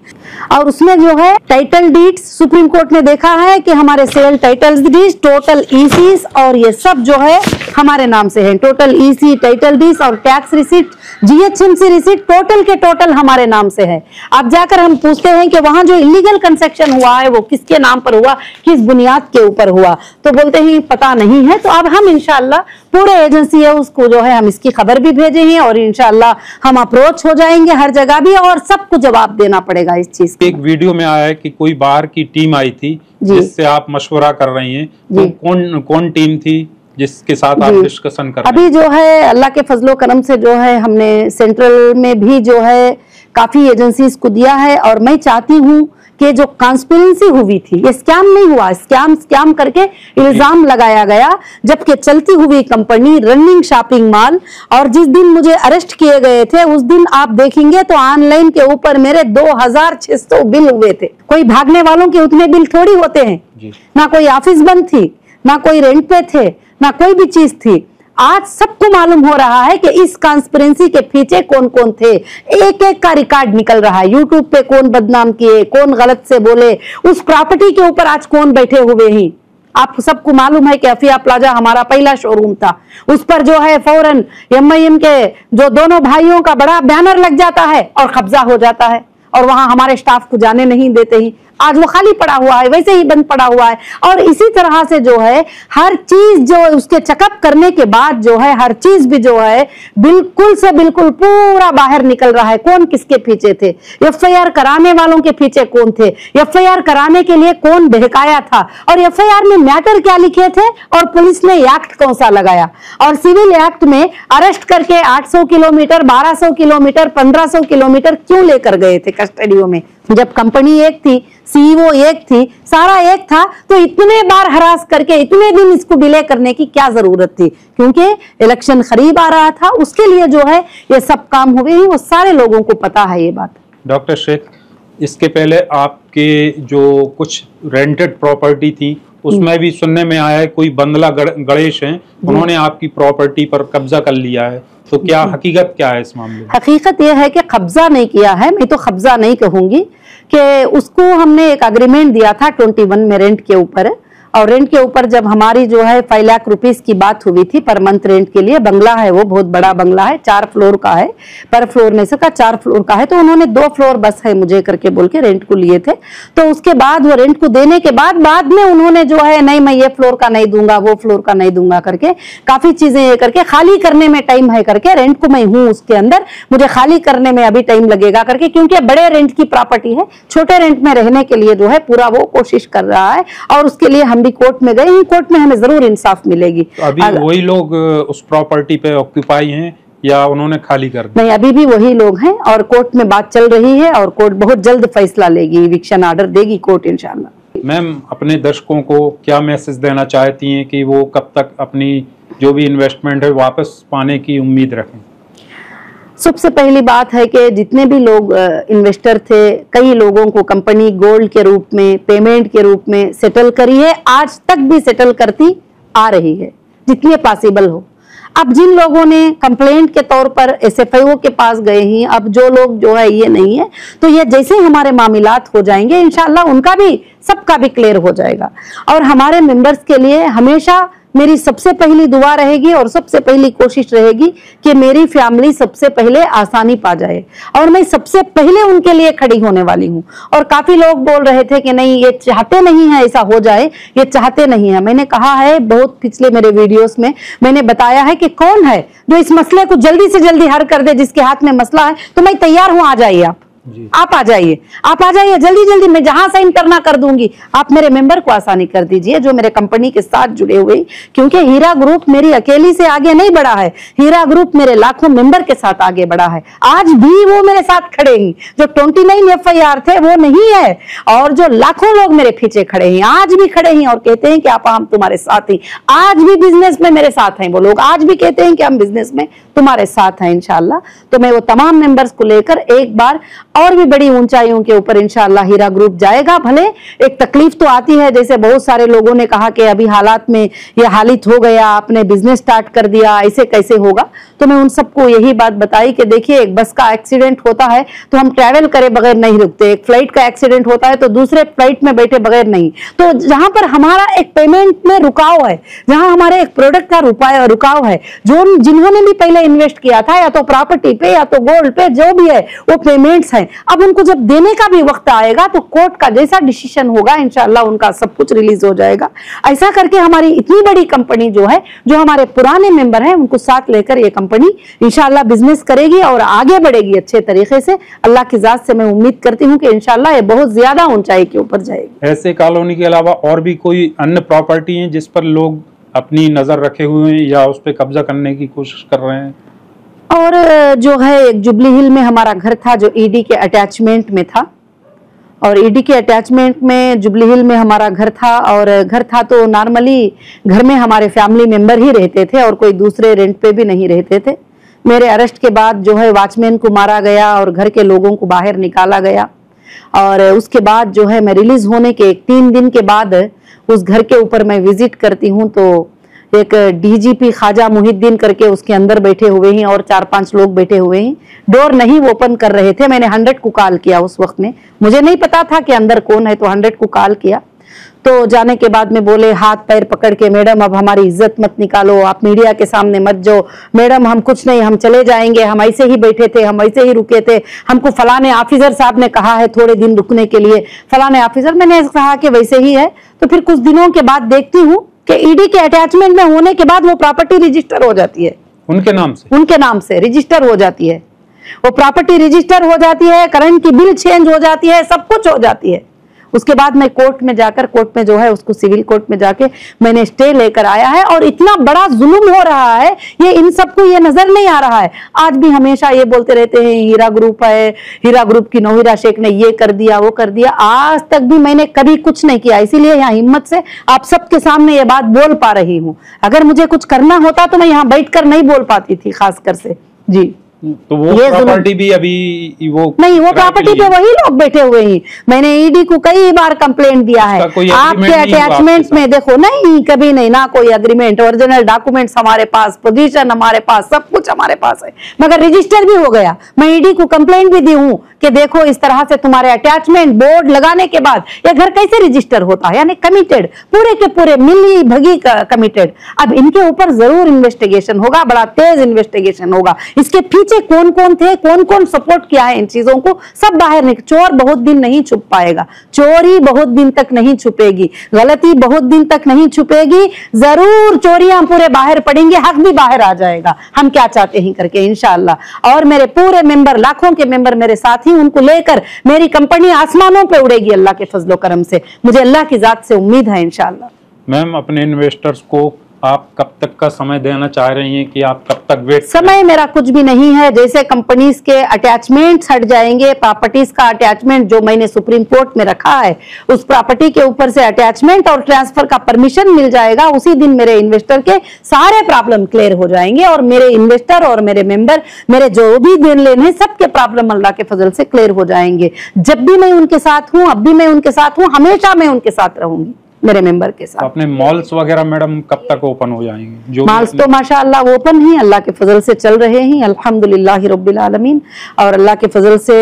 और उसमें जो है टाइटल डीड्स सुप्रीम कोर्ट ने देखा है कि हमारे cell title deeds, total ISIS और ये सब जो है हमारे नाम से है। टोटल ईसी, टाइटल डीड्स और tax receipt, GHMC receipt total के टोटल हमारे नाम से है। अब जाकर हम पूछते हैं कि वहां जो इलीगल कंस्ट्रक्शन हुआ है वो किसके नाम पर हुआ, किस बुनियाद के ऊपर हुआ, तो बोलते हैं पता नहीं है। तो अब हम इंशाअल्लाह पूरे एजेंसी है उसको जो है हम इसकी खबर भी भेजे हैं और इंशाल्लाह हम अप्रोच हो जाएंगे हर जगह भी और सबको जवाब देना पड़ेगा इस चीज का। एक वीडियो में आया है कि कोई बाहर की टीम आई थी जिससे आप मशवरा कर रही हैं, तो कौन टीम थी जिसके साथ आप डिस्कशन कर रहे हैं? अभी जो है अल्लाह के फजलो करम से जो है हमने सेंट्रल में भी जो है काफी एजेंसीज को दिया है और मैं चाहती हूँ कि जो ट्रांसपेरेंसी हुई थी, ये स्कैम नहीं हुआ, स्कैम करके इल्जाम लगाया गया, जबकि चलती हुई कंपनी रनिंग शॉपिंग मॉल, और जिस दिन मुझे अरेस्ट किए गए थे उस दिन आप देखेंगे तो ऑनलाइन के ऊपर मेरे 2600 बिल हुए थे। कोई भागने वालों के उतने बिल थोड़ी होते हैं, ना कोई ऑफिस बंद थी, ना कोई रेंट पे थे, ना कोई भी चीज थी। आज सबको मालूम हो रहा है कि इस ट्रांसपेरेंसी के पीछे कौन कौन थे, एक एक का रिकॉर्ड निकल रहा है। यूट्यूब पे कौन बदनाम किए, कौन गलत से बोले, उस प्रॉपर्टी के ऊपर आज कौन बैठे हुए हैं। आप सबको मालूम है कि अफिया प्लाजा हमारा पहला शोरूम था, उस पर जो है फौरन MIM के जो दोनों भाइयों का बड़ा बैनर लग जाता है और कब्जा हो जाता है और वहां हमारे स्टाफ को जाने नहीं देते ही। आज वो खाली पड़ा हुआ है, वैसे ही बंद पड़ा हुआ है। और इसी तरह से जो है हर चीज जो उसके चेकअप करने के बाद जो है हर चीज भी जो है बिल्कुल से बिल्कुल पूरा बाहर निकल रहा है। कौन किसके पीछे थे, FIR कराने वालों के पीछे कौन थे, FIR कराने के लिए कौन बहकाया था, और FIR में मैटर क्या लिखे थे और पुलिस ने एक्ट कौन सा लगाया। और सिविल एक्ट में अरेस्ट करके 800 किलोमीटर, 1200 किलोमीटर, 1500 किलोमीटर क्यों लेकर गए थे कस्टडियों में, जब कंपनी एक थी, CEO एक थी, सारा एक था, तो इतने बार हरास करके इतने दिन इसको डिले करने की क्या जरूरत थी। क्योंकि इलेक्शन करीब आ रहा था, उसके लिए जो है ये सब काम हुए हैं, वो सारे लोगों को पता है ये बात। डॉक्टर शेख, इसके पहले आपके जो कुछ रेंटेड प्रॉपर्टी थी उसमें भी सुनने में आया है कोई बंगला गणेश हैं, उन्होंने आपकी प्रॉपर्टी पर कब्जा कर लिया है, तो क्या हकीकत क्या है इस मामले में? हकीकत यह है कि कब्जा नहीं किया है, मैं तो कब्जा नहीं कहूंगी, कि उसको हमने एक एग्रीमेंट दिया था 21 में रेंट के ऊपर, और रेंट के ऊपर जब हमारी जो है 5 लाख रुपीस की बात हुई थी पर मंथ रेंट के लिए, बंगला है वो बहुत बड़ा बंगला है, 4 फ्लोर का है, पर फ्लोर में से का 4 फ्लोर का है, तो उन्होंने 2 फ्लोर बस है मुझे करके बोल के रेंट को लिए थे। तो उसके बाद वो रेंट को देने के बाद में उन्होंने जो है नहीं मैं ये फ्लोर का नहीं दूंगा, वो फ्लोर का नहीं दूंगा करके काफी चीजें ये करके खाली करने में टाइम है करके, रेंट को मैं हूँ उसके अंदर, मुझे खाली करने में अभी टाइम लगेगा करके, क्योंकि बड़े रेंट की प्रॉपर्टी है, छोटे रेंट में रहने के लिए जो है पूरा वो कोशिश कर रहा है, और उसके लिए हम भी कोर्ट में गए, कोर्ट में हमें जरूर इंसाफ मिलेगी। तो अभी वही लोग उस प्रॉपर्टी पे ऑक्यूपाई हैं या उन्होंने खाली कर दिया? नहीं, अभी भी वही लोग हैं और कोर्ट में बात चल रही है और कोर्ट बहुत जल्द फैसला लेगी, इविक्शन ऑर्डर देगी कोर्ट इंशाल्लाह। मैम, अपने दर्शकों को क्या मैसेज देना चाहती हैं कि वो कब तक अपनी जो भी इन्वेस्टमेंट है वापस पाने की उम्मीद रखें? सबसे पहली बात है कि जितने भी लोग इन्वेस्टर थे, कई लोगों को कंपनी गोल्ड के रूप में, पेमेंट के रूप में सेटल करी है, आज तक भी सेटल करती आ रही है जितनी पॉसिबल हो। अब जिन लोगों ने कंप्लेंट के तौर पर SFIO के पास गए हैं, अब जो लोग जो है ये नहीं है, तो ये जैसे हमारे मामलात हो जाएंगे इंशाल्लाह उनका भी सबका भी क्लियर हो जाएगा। और हमारे मेंबर्स के लिए हमेशा मेरी सबसे पहली दुआ रहेगी और सबसे पहली कोशिश रहेगी कि मेरी फैमिली सबसे पहले आसानी पा जाए, और मैं सबसे पहले उनके लिए खड़ी होने वाली हूँ। और काफी लोग बोल रहे थे कि नहीं ये चाहते नहीं है ऐसा हो जाए, ये चाहते नहीं है। मैंने कहा है बहुत पिछले मेरे वीडियोस में मैंने बताया है कि कौन है जो इस मसले को जल्दी से जल्दी हल कर दे, जिसके हाथ में मसला है, तो मैं तैयार हूँ, आ जाइए आप आ जाइए, आप आ जाइए जल्दी जल्दी, मैं जहां साइन करना कर दूंगी। आप मेरे मेंबर को आसानी कर दीजिए जो मेरे कंपनी के साथ जुड़े हुए, क्योंकि हीरा ग्रुप मेरी अकेली से आगे नहीं बढ़ा है, हीरा ग्रुप मेरे लाखों मेंबर के साथ आगे बढ़ा है। आज भी वो मेरे साथ खड़े हैं, जो 29 FIR थे वो नहीं है, और जो लाखों लोग मेरे पीछे खड़े हैं आज भी खड़े हैं और कहते हैं कि आप हम तुम्हारे साथ हैं। आज भी बिजनेस में मेरे साथ हैं वो लोग, आज भी कहते हैं कि हम बिजनेस में तुम्हारे साथ हैं इंशाल्लाह। तो मैं वो तमाम मेंबर्स को लेकर एक बार और भी बड़ी ऊंचाइयों के ऊपर इंशाल्लाह हीरा ग्रुप जाएगा। भले एक तकलीफ तो आती है, जैसे बहुत सारे लोगों ने कहा कि अभी हालात में ये हालित हो गया, आपने बिजनेस स्टार्ट कर दिया, ऐसे कैसे होगा। तो मैं उन सबको यही बात बताई कि देखिए एक बस का एक्सीडेंट होता है तो हम ट्रैवल करे बगैर नहीं रुकते, एक फ्लाइट का एक्सीडेंट होता है तो दूसरे फ्लाइट में बैठे बगैर नहीं। तो जहां पर हमारा एक पेमेंट में रुकाव है, जहां हमारे एक प्रोडक्ट का रुकाव है, जो जिन्होंने भी पहले इन्वेस्ट किया था या तो प्रॉपर्टी पे या तो गोल्ड पे जो भी है वो पेमेंट्स है, अब उनको जब देने का भी वक्त आएगा तो कोर्ट का जैसा डिसीजन होगा इंशाल्लाह उनका सब कुछ रिलीज हो जाएगा। ऐसा करके हमारी इतनी बड़ी कंपनी जो है, जो हमारे पुराने मेंबर हैं उनको साथ लेकर ये कंपनी इंशाल्लाह बिजनेस करेगी और आगे बढ़ेगी अच्छे तरीके से। अल्लाह की जात से मैं उम्मीद करती हूँ कि इंशाल्लाह ये बहुत ज्यादा ऊंचाई के ऊपर जाएगी। ऐसे कॉलोनी के अलावा और भी कोई अन्य प्रॉपर्टी है जिस पर लोग अपनी नजर रखे हुए हैं या उस पर कब्जा करने की कोशिश कर रहे हैं? और जो है एक जुबली हिल में हमारा घर था जो ईडी के अटैचमेंट में था, और ईडी के अटैचमेंट में जुबली हिल में हमारा घर था। और घर था तो नॉर्मली घर में हमारे फैमिली मेंबर ही रहते थे और कोई दूसरे रेंट पे भी नहीं रहते थे। मेरे अरेस्ट के बाद जो है वॉचमैन को मारा गया और घर के लोगों को बाहर निकाला गया। और उसके बाद जो है मैं रिलीज होने के 3 दिन के बाद उस घर के ऊपर मैं विजिट करती हूँ तो एक डीजीपी ख्वाजा मुहिद्दीन करके उसके अंदर बैठे हुए हैं और 4-5 लोग बैठे हुए हैं। डोर नहीं ओपन कर रहे थे। मैंने 100 को कॉल किया उस वक्त में, मुझे नहीं पता था कि अंदर कौन है, तो 100 को कॉल किया। तो जाने के बाद में बोले हाथ पैर पकड़ के, मैडम अब हमारी इज्जत मत निकालो, आप मीडिया के सामने मत जाओ, मैडम हम कुछ नहीं, हम चले जाएंगे, हम ऐसे ही बैठे थे, हम ऐसे ही रुके थे, हमको फलाने ऑफिसर साहब ने कहा है थोड़े दिन रुकने के लिए, फलाने ऑफिसर। मैंने कहा कि वैसे ही है। तो फिर कुछ दिनों के बाद देखती हूँ कि ईडी के अटैचमेंट में होने के बाद वो प्रॉपर्टी रजिस्टर हो जाती है, उनके नाम से रजिस्टर हो जाती है, वो प्रॉपर्टी रजिस्टर हो जाती है, करंट की बिल चेंज हो जाती है, सब कुछ हो जाती है। उसके बाद मैं कोर्ट में जाकर, कोर्ट में जो है उसको सिविल कोर्ट में जाके मैंने स्टे लेकर आया है। और इतना बड़ा जुल्म हो रहा है, ये इन सबको ये नजर नहीं आ रहा है। आज भी हमेशा ये बोलते रहते हैं हीरा ग्रुप है, हीरा ग्रुप की नौहिरा शेख ने ये कर दिया वो कर दिया। आज तक भी मैंने कभी कुछ नहीं किया, इसीलिए यहाँ हिम्मत से आप सबके सामने ये बात बोल पा रही हूँ। अगर मुझे कुछ करना होता तो मैं यहाँ बैठकर नहीं बोल पाती थी, खासकर से जी। तो वो प्रॉपर्टी भी अभी वो नहीं, वो प्रॉपर्टी पे वही लोग बैठे हुए हैं। मैंने ईडी को कई बार कंप्लेंट दिया है। आपके अटैचमेंट में देखो, नहीं कभी नहीं, ना कोई एग्रीमेंट, ओरिजिनल डॉक्यूमेंट्स हमारे पास, पोजीशन हमारे पास, सब कुछ हमारे पास है, मगर रजिस्टर भी हो गया। मैं ईडी को कंप्लेंट भी दी हूँ कि देखो इस तरह से तुम्हारे अटैचमेंट बोर्ड लगाने के बाद ये घर कैसे रजिस्टर होता है, यानी कमिटेड, पूरे के पूरे मिली भगी कमिटेड। अब इनके ऊपर जरूर इन्वेस्टिगेशन होगा, बड़ा तेज इन्वेस्टिगेशन होगा। इसके पीछे कौन कौन थे, कौन कौन सपोर्ट किया है इन चीजों को, सब बाहर निकल। चोर बहुत दिन नहीं छुप पाएगा, चोरी बहुत दिन तक नहीं छुपेगी, गलती बहुत दिन तक नहीं छुपेगी, जरूर चोरियां पूरे बाहर पड़ेंगे, हक भी बाहर आ जाएगा, हम क्या चाहते हैं करके इंशाअल्लाह। और मेरे पूरे मेंबर, लाखों के मेंबर मेरे साथ ही, उनको लेकर मेरी कंपनी आसमानों पे उड़ेगी अल्लाह के फजलो करम से। मुझे अल्लाह की जात से उम्मीद है इंशाअल्लाह। मैम, अपने इन्वेस्टर्स को आप कब तक का समय देना चाह रही हैं कि आप कब तक वेट? समय मेरा कुछ भी नहीं है। जैसे कंपनीज के अटैचमेंट्स हट जाएंगे, प्रॉपर्टीज का अटैचमेंट जो मैंने सुप्रीम कोर्ट में रखा है, उस प्रॉपर्टी के ऊपर से अटैचमेंट और ट्रांसफर का परमिशन मिल जाएगा, उसी दिन मेरे इन्वेस्टर के सारे प्रॉब्लम क्लियर हो जाएंगे। और मेरे इन्वेस्टर और मेरे मेंबर, मेरे जो भी देन लेन है, सबके प्रॉब्लम अल्लाह के फजल से क्लियर हो जाएंगे। जब भी मैं उनके साथ हूँ, अब भी मैं उनके साथ हूँ, हमेशा मैं उनके साथ रहूंगी मेरे मेंबर के साथ। अपने मॉल्स वगैरह मैडम कब तक ओपन हो जाएंगे? जो मॉल्स तो माशाअल्लाह ओपन ही अल्लाह के फजल से चल रहे हैं, अल्हम्दुलिल्लाह रब्बिल आलमीन। और अल्लाह के फजल से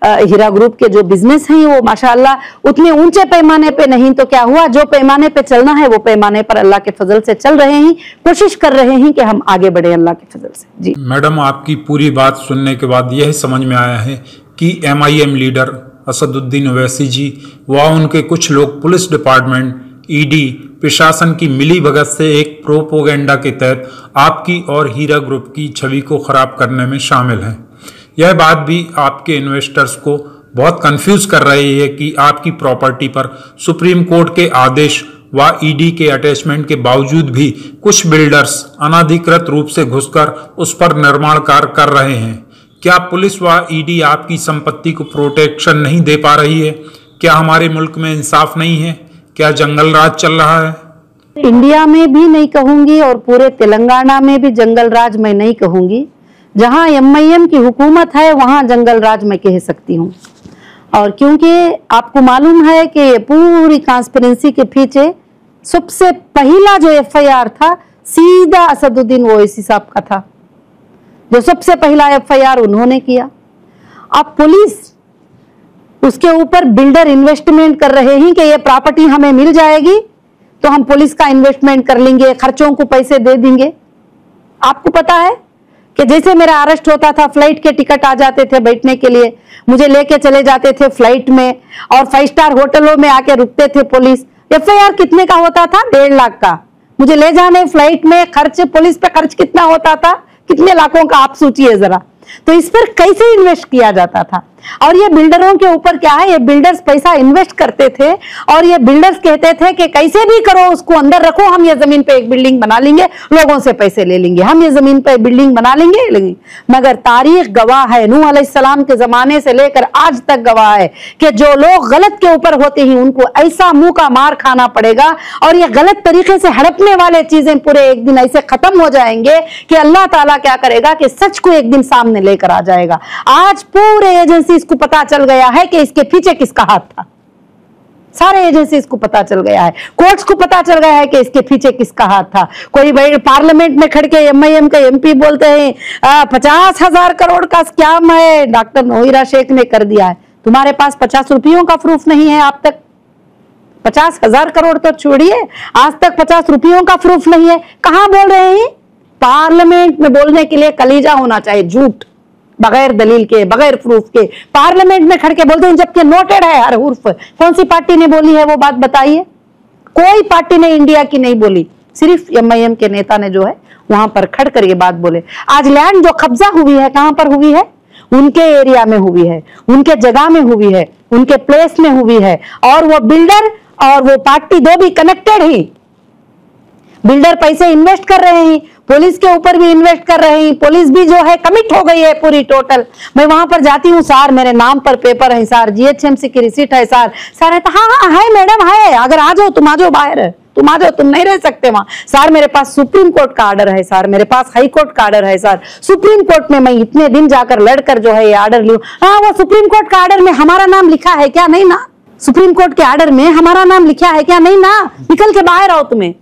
हीरा ग्रुप के जो बिजनेस हैं वो माशाअल्लाह उतने ऊंचे पैमाने पे नहीं तो क्या हुआ, जो पैमाने पे चलना है वो पैमाने पर अल्लाह के फजल से चल रहे हैं। कोशिश कर रहे हैं कि हम आगे बढ़े अल्लाह के फजल से। जी मैडम, आपकी पूरी बात सुनने के बाद यह समझ में आया है कि MIM लीडर असदुद्दीन ओवैसी जी व उनके कुछ लोग पुलिस डिपार्टमेंट, ईडी, प्रशासन की मिली भगत से एक प्रोपोगेंडा के तहत आपकी और हीरा ग्रुप की छवि को खराब करने में शामिल हैं। यह बात भी आपके इन्वेस्टर्स को बहुत कंफ्यूज कर रही है कि आपकी प्रॉपर्टी पर सुप्रीम कोर्ट के आदेश व ईडी के अटैचमेंट के बावजूद भी कुछ बिल्डर्स अनाधिकृत रूप से घुसकर उस पर निर्माण कार्य कर रहे हैं। क्या पुलिस व ईडी आपकी संपत्ति को प्रोटेक्शन नहीं दे पा रही है? क्या हमारे मुल्क में इंसाफ नहीं है? क्या जंगल राज चल रहा है? इंडिया में भी नहीं कहूंगी और पूरे तेलंगाना में भी जंगल राज मैं नहीं कहूंगी। जहां MIM की हुकूमत है वहां जंगल राज मैं कह सकती हूँ। और क्योंकि आपको मालूम है कि ये पूरी कॉन्स्पिरेंसी के पीछे सबसे पहला जो FIR था सीधा असदुद्दीन ओवैसी साहब का था, जो सबसे पहला FIR उन्होंने किया। अब पुलिस उसके ऊपर बिल्डर इन्वेस्टमेंट कर रहे हैं कि ये प्रॉपर्टी हमें मिल जाएगी तो हम पुलिस का इन्वेस्टमेंट कर लेंगे, खर्चों को पैसे दे देंगे। आपको पता है कि जैसे मेरा अरेस्ट होता था, फ्लाइट के टिकट आ जाते थे बैठने के लिए, मुझे लेके चले जाते थे फ्लाइट में और 5 स्टार होटलों में आके रुकते थे पुलिस। FIR कितने का होता था? 1.5 लाख का। मुझे ले जाने फ्लाइट में खर्च, पुलिस पे खर्च कितना होता था? कितने लाखों का आप सोचिए जरा। तो इस पर कैसे इन्वेस्ट किया जाता था? और ये बिल्डरों के ऊपर क्या है, ये बिल्डर्स पैसा इन्वेस्ट करते थे और ये बिल्डर्स कहते थे कि कैसे भी करो उसको अंदर रखो, हम ये जमीन पे एक बिल्डिंग बना लेंगे, लोगों से पैसे ले लेंगे, हम ये जमीन पे बिल्डिंग बना लेंगे। मगर तारीख गवाह है, नूह अलैहिस्सलाम के जमाने से लेकर आज तक गवाह है कि जो लोग गलत के ऊपर होते हैं उनको ऐसा मुंह का मार खाना पड़ेगा और ये गलत तरीके से हड़पने वाले चीजें पूरे एक दिन ऐसे खत्म हो जाएंगे कि अल्लाह ताला क्या करेगा कि सच को एक दिन सामने लेकर आ जाएगा। आज पूरे एजेंसी को पता चल गया है कि इसके पीछे किसका हाथ था। सारे एजेंसीज को पता चल गया है, कोर्ट्स को पता चल गया है कि इसके पीछे किसका हाथ था। कोई भाई पार्लियामेंट में खड़के MIM के MP बोलते हैं 50,000 करोड़ का स्कैम है, डॉक्टर नोहिरा शेख ने कर दिया है। तुम्हारे पास 50 रुपयों का प्रूफ नहीं है आप तक। 50,000 करोड़ तो छोड़िए, आज तक 50 रुपयों का प्रूफ नहीं है। कहां बोल रहे हैं? पार्लियामेंट में बोलने के लिए कलीजा होना चाहिए, झूठ, बगैर दलील के, बगैर प्रूफ के पार्लियामेंट में खड़के बोलते हैं, जबकि नोटेड है हर हुर्फ। कौन सी पार्टी ने बोली है वो बात बताइए? कोई पार्टी ने इंडिया की नहीं बोली, सिर्फ MIM के नेता ने जो है वहां पर खड़ कर ये बात बोले। आज लैंड जो कब्जा हुई है कहां पर हुई है? उनके एरिया में हुई है, उनके जगह में हुई है, उनके प्लेस में हुई है और वो बिल्डर और वो पार्टी दो भी कनेक्टेड ही। बिल्डर पैसे इन्वेस्ट कर रहे हैं, पुलिस के ऊपर भी इन्वेस्ट कर रहे हैं, पुलिस भी जो है कमिट हो गई है पूरी टोटल। मैं वहां पर जाती हूँ, सर मेरे नाम पर पेपर है सर, GHMC की रिसीट है सर। सर है हाँ है मैडम है, अगर आ जाओ तुम, आ जाओ बाहर, तुम आ जाओ, तुम नहीं रह सकते वहां। सर मेरे पास सुप्रीम कोर्ट का ऑर्डर है सर, मेरे पास हाई कोर्ट का ऑर्डर है सर, सुप्रीम कोर्ट में मैं इतने दिन जाकर लड़कर जो है ये ऑर्डर लूं। हाँ वो सुप्रीम कोर्ट का ऑर्डर में हमारा नाम लिखा है क्या? नहीं ना। सुप्रीम कोर्ट के ऑर्डर में हमारा नाम लिखा है क्या? नहीं ना। निकल के बाहर आओ तुम्हें।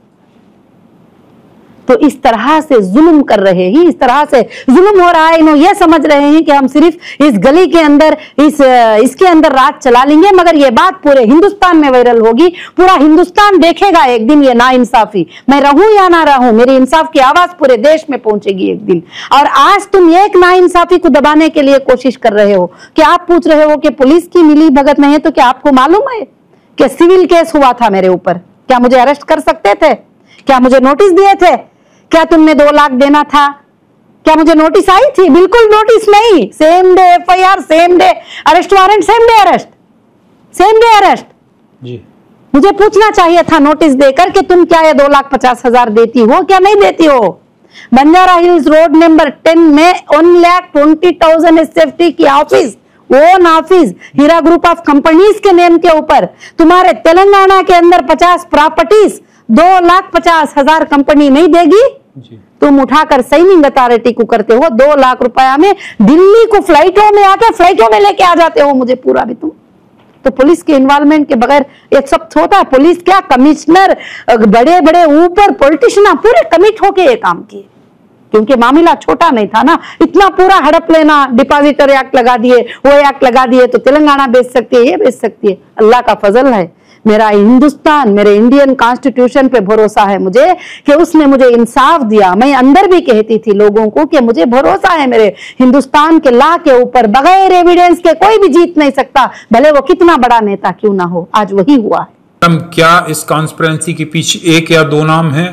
तो इस तरह से जुल्म कर रहे हैं, इस तरह से जुल्म हो रहा है। इन्हों ये समझ रहे हैं कि हम सिर्फ इस गली के अंदर इसके अंदर राज चला लेंगे, मगर ये बात पूरे हिंदुस्तान में वायरल होगी। पूरा हिंदुस्तान देखेगा एक दिन ये नाइंसाफी। मैं रहूं या ना रहूं, मेरी इंसाफ की आवाज पूरे देश में पहुंचेगी एक दिन। और आज तुम एक नाइंसाफी को दबाने के लिए कोशिश कर रहे हो कि आप पूछ रहे हो कि पुलिस की मिली भगत नहीं है। तो क्या आपको मालूम है कि सिविल केस हुआ था मेरे ऊपर? क्या मुझे अरेस्ट कर सकते थे? क्या मुझे नोटिस दिए थे? क्या तुमने 2 लाख देना था? क्या मुझे नोटिस आई थी? बिल्कुल नोटिस नहीं। Same day FIR, same day arrest warrant, same day arrest, same day arrest जी। मुझे पूछना चाहिए था नोटिस देकर कि तुम क्या ये 2,50,000 देती हो क्या नहीं देती हो? बंजारा हिल्स रोड नंबर 10 में 1,20,000 SFT की office, own office Heera group of companies के नेम के ऊपर, तुम्हारे तेलंगाना के अंदर 50 प्रॉपर्टीज, 2,50,000 कंपनी नहीं देगी जी। तुम उठाकर साइनिंग अथॉरिटी को करते हो 2 लाख रुपया में, दिल्ली को फ्लाइटों में आके फ्लाइटों में लेके आ जाते हो मुझे पूरा भी तुम। तो पुलिस के इन्वॉल्वमेंट के बगैर एक सब होता है? पुलिस क्या, कमिश्नर, बड़े बड़े ऊपर पॉलिटिशियन पूरे कमिट होके ये काम किए, क्योंकि मामला छोटा नहीं था ना। इतना पूरा हड़प लेना, डिपॉजिटर एक्ट लगा दिए, वो एक्ट लगा दिए तो तेलंगाना बेच सकती है, ये बेच सकती है। अल्लाह का फजल है, मेरा हिंदुस्तान, मेरे इंडियन कॉन्स्टिट्यूशन पे भरोसा है मुझे कि उसने मुझे इंसाफ दिया। मैं अंदर भी कहती थी लोगों को कि मुझे भरोसा है मेरे हिंदुस्तान के लॉ के ऊपर, बगैर एविडेंस के कोई भी जीत नहीं सकता, भले वो कितना बड़ा नेता क्यों ना हो। आज वही हुआ है। क्या इस कॉन्स्पिरेंसी के पीछे 1 या 2 नाम हैं?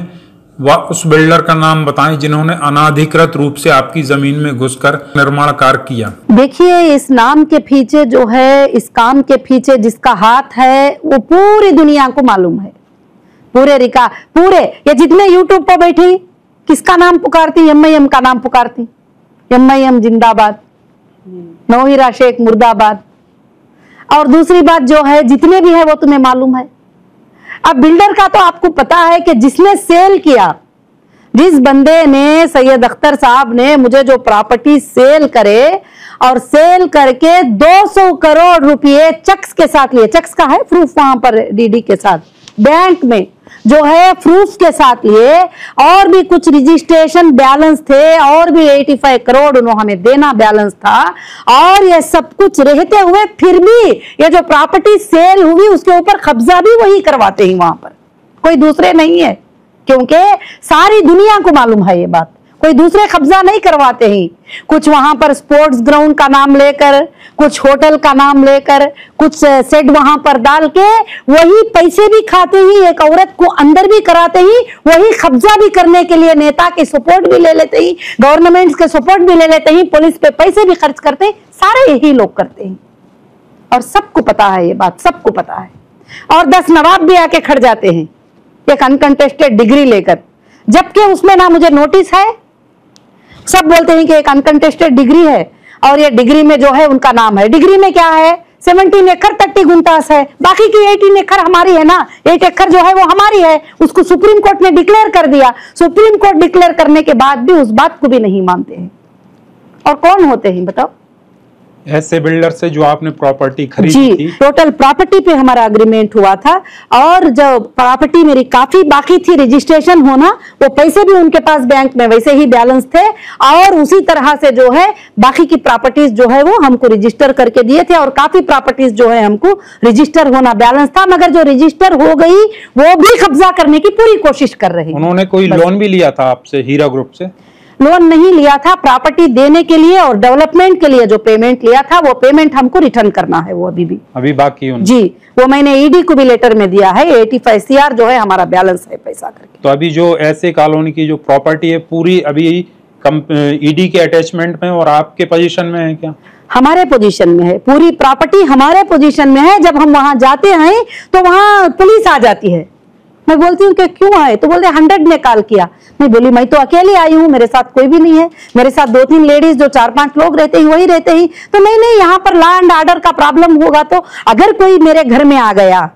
उस बिल्डर का नाम बताएं जिन्होंने अनाधिकृत रूप से आपकी जमीन में घुसकर निर्माण कार्य किया। देखिए, इस नाम के पीछे जो है, इस काम के पीछे जिसका हाथ है वो पूरी दुनिया को मालूम है। पूरे ये जितने यूट्यूब पर बैठी किसका नाम पुकारती? MIM का नाम पुकारती। MIM जिंदाबाद, नोहिरा शेख मुर्दाबाद। और दूसरी बात जो है, जितने भी है वो तुम्हें मालूम है। अब बिल्डर का तो आपको पता है कि जिसने सेल किया, जिस बंदे ने, सैयद अख्तर साहब ने मुझे जो प्रॉपर्टी सेल करे और सेल करके 200 करोड़ रुपए चेक्स के साथ लिए, चेक्स का है प्रूफ वहां पर DD के साथ, बैंक में जो है प्रूफ के साथ लिए, और भी कुछ रजिस्ट्रेशन बैलेंस थे, और भी 85 करोड़ उन्होंने हमें देना बैलेंस था। और ये सब कुछ रहते हुए फिर भी ये जो प्रॉपर्टी सेल हुई उसके ऊपर कब्जा भी वही करवाते हैं वहां पर, कोई दूसरे नहीं है। क्योंकि सारी दुनिया को मालूम है ये बात, कोई दूसरे कब्जा नहीं करवाते हैं। कुछ वहां पर स्पोर्ट्स ग्राउंड का नाम लेकर, कुछ होटल का नाम लेकर, कुछ सेट वहां पर डाल के वही पैसे भी खाते ही, एक औरत को अंदर भी कराते ही, वही कब्जा भी करने के लिए नेता के सपोर्ट भी ले लेते ही, गवर्नमेंट के सपोर्ट भी ले लेते ही, पुलिस पे पैसे भी खर्च करते हैं, सारे यही लोग करते हैं। और सबको पता है, ये बात सबको पता है। और 10 नवाब भी आके खड़ जाते हैं एक अनकंटेस्टेड डिग्री लेकर, जबकि उसमें ना मुझे नोटिस है। सब बोलते हैं कि एक अनकंटेस्टेड डिग्री है और ये डिग्री में जो है उनका नाम है। डिग्री में क्या है? 17 एकड़ 30 गुंटास है, बाकी की 18 एकड़ हमारी है ना। 8 एकड़ जो है वो हमारी है, उसको सुप्रीम कोर्ट ने डिक्लेयर कर दिया। सुप्रीम कोर्ट डिक्लेयर करने के बाद भी उस बात को भी नहीं मानते हैं। और कौन होते हैं बताओ? ऐसे बिल्डर से जो आपने प्रॉपर्टी खरीदी जी, थी। टोटल प्रॉपर्टी पे हमारा अग्रीमेंट हुआ था और जो प्रॉपर्टी मेरी काफी बाकी थी रजिस्ट्रेशन होना, वो पैसे भी उनके पास बैंक में वैसे ही बैलेंस थे और उसी तरह से जो है बाकी की प्रॉपर्टीज जो है वो हमको रजिस्टर करके दिए थे। और काफी प्रॉपर्टीज जो है हमको रजिस्टर होना बैलेंस था, मगर जो रजिस्टर हो गई वो भी कब्जा करने की पूरी कोशिश कर रहे हैं। उन्होंने कोई लोन भी लिया था आपसे, हीरा ग्रुप से? लोन नहीं लिया था, प्रॉपर्टी देने के लिए और डेवलपमेंट के लिए जो पेमेंट लिया था वो पेमेंट हमको रिटर्न करना है, वो अभी बाकी है। जी, वो मैंने ईडी को भी लेटर में दिया है। 85 CR जो है हमारा बैलेंस है पैसा करके। तो अभी जो ऐसे कॉलोनी की जो प्रॉपर्टी है पूरी अभी ईडी के अटैचमेंट में और आपके पोजीशन में है क्या? हमारे पोजीशन में है, पूरी प्रॉपर्टी हमारे पोजीशन में है। जब हम वहां जाते हैं तो वहां पुलिस आ जाती है। मैं बोलती हूँ कि क्यों आए? तो बोलते 100 ने कॉल किया। मैं बोली मैं तो अकेले आई हूँ, मेरे साथ कोई भी नहीं है। मेरे साथ 2-3 लेडीज जो 4-5 लोग रहते हैं वही रहते हैं। तो नहीं, यहाँ पर लॉ एंड ऑर्डर का प्रॉब्लम होगा। तो अगर कोई मेरे घर में आ गया,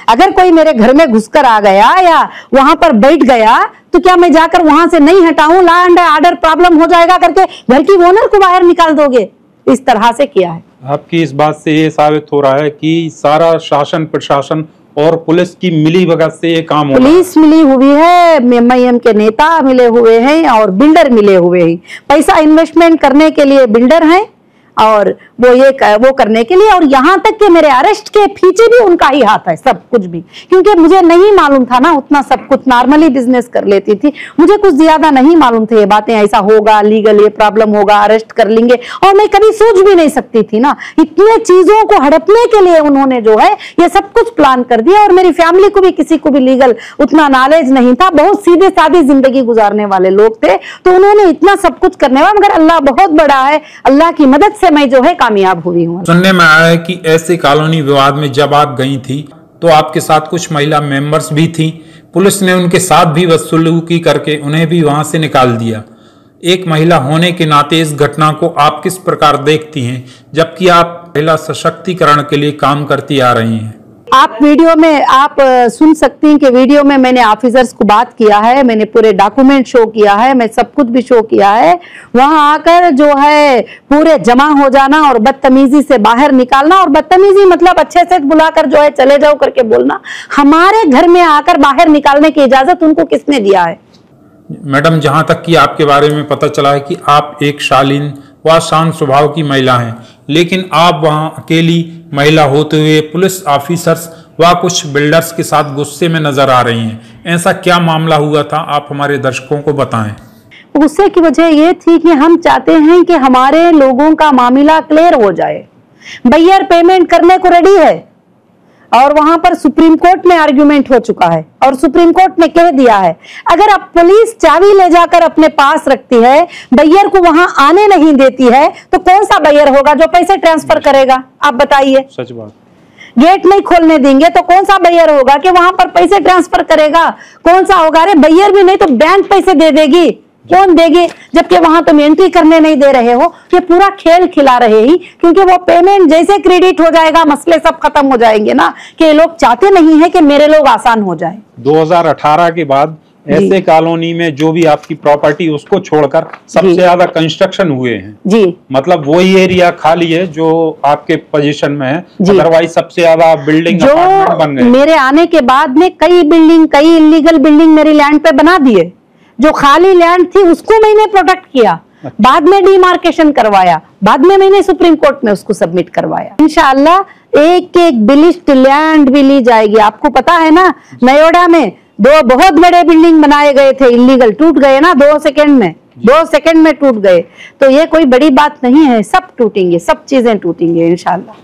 अगर कोई मेरे घर में घुसकर आ गया या वहां पर बैठ गया, तो क्या मैं जाकर वहां से नहीं हटाऊं? लॉ एंड ऑर्डर प्रॉब्लम हो जाएगा करके घर की ओनर को बाहर निकाल दोगे? इस तरह से किया है। आपकी इस बात से ये साबित हो रहा है कि सारा शासन प्रशासन और पुलिस की मिली भगत से ये काम हो रहा है। पुलिस मिली हुई है, MIM के नेता मिले हुए हैं और बिल्डर मिले हुए हैं। पैसा इन्वेस्टमेंट करने के लिए बिल्डर हैं और वो करने के लिए, और यहाँ तक कि मेरे अरेस्ट के पीछे भी उनका ही हाथ है सब कुछ भी। क्योंकि मुझे नहीं मालूम था ना उतना, सब कुछ नॉर्मली बिजनेस कर लेती थी, मुझे कुछ ज्यादा नहीं मालूम थे ये बातें, ऐसा होगा, लीगल ये प्रॉब्लम होगा, अरेस्ट कर लेंगे। और मैं कभी सोच भी नहीं सकती थी ना, इतने चीजों को हड़पने के लिए उन्होंने जो है ये सब कुछ प्लान कर दिया। और मेरी फैमिली को भी किसी को भी लीगल उतना नॉलेज नहीं था, बहुत सीधे सादी जिंदगी गुजारने वाले लोग थे। तो उन्होंने इतना सब कुछ करने वाला, मगर अल्लाह बहुत बड़ा है, अल्लाह की मदद से मैं जो है कामयाब हुई हूँ। सुनने में आया है कि ऐसे कॉलोनी विवाद में जब आप गई थी तो आपके साथ कुछ महिला मेंबर्स भी थी, पुलिस ने उनके साथ भी बदसलूकी करके उन्हें भी वहां से निकाल दिया। एक महिला होने के नाते इस घटना को आप किस प्रकार देखती हैं, जबकि आप महिला सशक्तिकरण के लिए काम करती आ रही हैं? आप वीडियो में आप सुन सकती हैं कि वीडियो में मैंने ऑफिसर्स को बात किया है, मैंने पूरे डॉक्यूमेंट शो किया है, मैं सब कुछ भी शो किया है। वहां आकर जो है पूरे जमा हो जाना और बदतमीजी से बाहर निकालना, और बदतमीजी मतलब अच्छे से बुलाकर जो है चले जाओ करके बोलना, हमारे घर में आकर बाहर निकालने की इजाजत उनको किसने दिया है? मैडम, जहां तक कि आपके बारे में पता चला है कि आप एक शालीन व शांत स्वभाव की महिला हैं, लेकिन आप वहां अकेली महिला होते हुए पुलिस ऑफिसर्स व कुछ बिल्डर्स के साथ गुस्से में नजर आ रही हैं। ऐसा क्या मामला हुआ था, आप हमारे दर्शकों को बताएं। गुस्से की वजह ये थी कि हम चाहते हैं कि हमारे लोगों का मामला क्लियर हो जाए। बैयर पेमेंट करने को रेडी है और वहां पर सुप्रीम कोर्ट में आर्ग्यूमेंट हो चुका है और सुप्रीम कोर्ट ने कह दिया है, अगर अब पुलिस चाबी ले जाकर अपने पास रखती है, बैयर को वहां आने नहीं देती है, तो कौन सा बैयर होगा जो पैसे ट्रांसफर करेगा? आप बताइए। सच बात। गेट नहीं खोलने देंगे तो कौन सा बैयर होगा कि वहां पर पैसे ट्रांसफर करेगा? कौन सा होगा? अरे बैयर भी नहीं तो बैंक पैसे दे देगी, कौन देगी? जबकि वहां तुम एंट्री करने नहीं दे रहे हो, ये पूरा खेल खिला रहे ही, क्योंकि वो पेमेंट जैसे क्रेडिट हो जाएगा मसले सब खत्म हो जाएंगे ना, कि लोग चाहते नहीं है कि मेरे लोग आसान हो जाए। 2018 के बाद ऐसे कॉलोनी में जो भी आपकी प्रॉपर्टी उसको छोड़कर सबसे ज्यादा कंस्ट्रक्शन हुए हैं जी, मतलब वही एरिया खाली है जो आपके पोजीशन में है, अदरवाइज सबसे ज्यादा बिल्डिंग जो बन गए। मेरे आने के बाद में कई इलीगल बिल्डिंग मेरी लैंड पे बना दिए। जो खाली लैंड थी उसको मैंने प्रोटेक्ट किया, बाद में डिमार्केशन करवाया, बाद में मैंने सुप्रीम कोर्ट में उसको सबमिट करवाया। इंशाअल्लाह एक एक बिलिस्ट लैंड भी ली जाएगी। आपको पता है ना, नयोडा में 2 बहुत बड़े बिल्डिंग बनाए गए थे इलीगल, टूट गए ना 2 सेकंड में। 2 सेकंड में टूट गए, तो ये कोई बड़ी बात नहीं है। सब टूटेंगे, सब चीजें टूटेंगे इंशाल्लाह।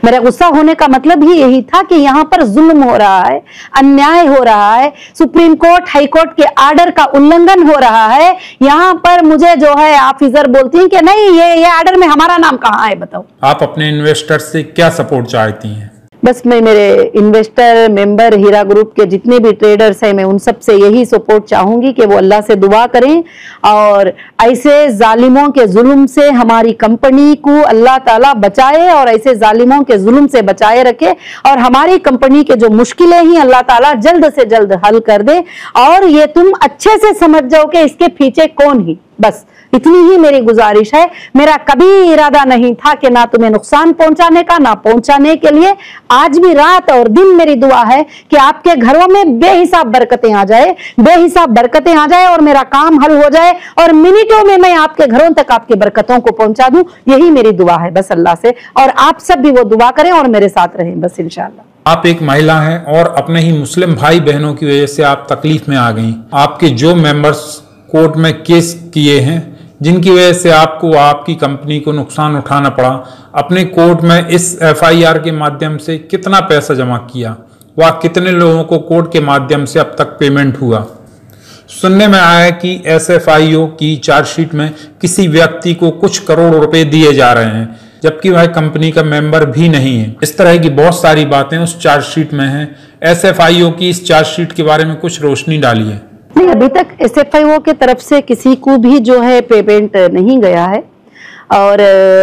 मेरा गुस्सा होने का मतलब ही यही था कि यहाँ पर जुल्म हो रहा है, अन्याय हो रहा है, सुप्रीम कोर्ट हाई कोर्ट के आर्डर का उल्लंघन हो रहा है। यहाँ पर मुझे जो है ऑफिसर बोलती हैं कि नहीं, ये आर्डर में हमारा नाम कहाँ है, बताओ। आप अपने इन्वेस्टर से क्या सपोर्ट चाहती हैं? बस मैं मेरे इन्वेस्टर मेंबर हीरा ग्रुप के जितने भी ट्रेडर्स हैं, मैं उन सब से यही सपोर्ट चाहूंगी कि वो अल्लाह से दुआ करें और ऐसे जालिमों के जुल्म से हमारी कंपनी को अल्लाह ताला बचाए और ऐसे जालिमों के जुल्म से बचाए रखे और हमारी कंपनी के जो मुश्किलें हैं अल्लाह ताला जल्द से जल्द हल कर दे और ये तुम अच्छे से समझ जाओ कि इसके पीछे कौन है। बस इतनी ही मेरी गुजारिश है। मेरा कभी इरादा नहीं था कि ना तुम्हें नुकसान पहुंचाने का, ना पहुंचाने के लिए। आज भी रात और दिन मेरी दुआ है कि आपके घरों में बेहिसाब बरकतें आ जाए, बेहिसाब बरकतें आ जाए और मेरा काम हल हो जाए और मिनटों में मैं आपके घरों तक आपकी बरकतों को पहुंचा दूं। यही मेरी दुआ है बस अल्लाह से, और आप सब भी वो दुआ करें और मेरे साथ रहें बस इंशाअल्लाह। आप एक महिला हैं और अपने ही मुस्लिम भाई बहनों की वजह से आप तकलीफ में आ गई। आपके जो मेंबर्स कोर्ट में केस किए हैं जिनकी वजह से आपको आपकी कंपनी को नुकसान उठाना पड़ा, अपने कोर्ट में इस FIR के माध्यम से कितना पैसा जमा किया, वह कितने लोगों को कोर्ट के माध्यम से अब तक पेमेंट हुआ? सुनने में आया कि SFIO की चार्जशीट में किसी व्यक्ति को कुछ करोड़ रुपए दिए जा रहे हैं जबकि वह कंपनी का मेंबर भी नहीं है। इस तरह की बहुत सारी बातें उस चार्जशीट में हैं। SFIO की इस चार्जशीट के बारे में कुछ रोशनी डालिए। नहीं, अभी तक SFIO के तरफ से किसी को भी जो है पेमेंट नहीं गया है और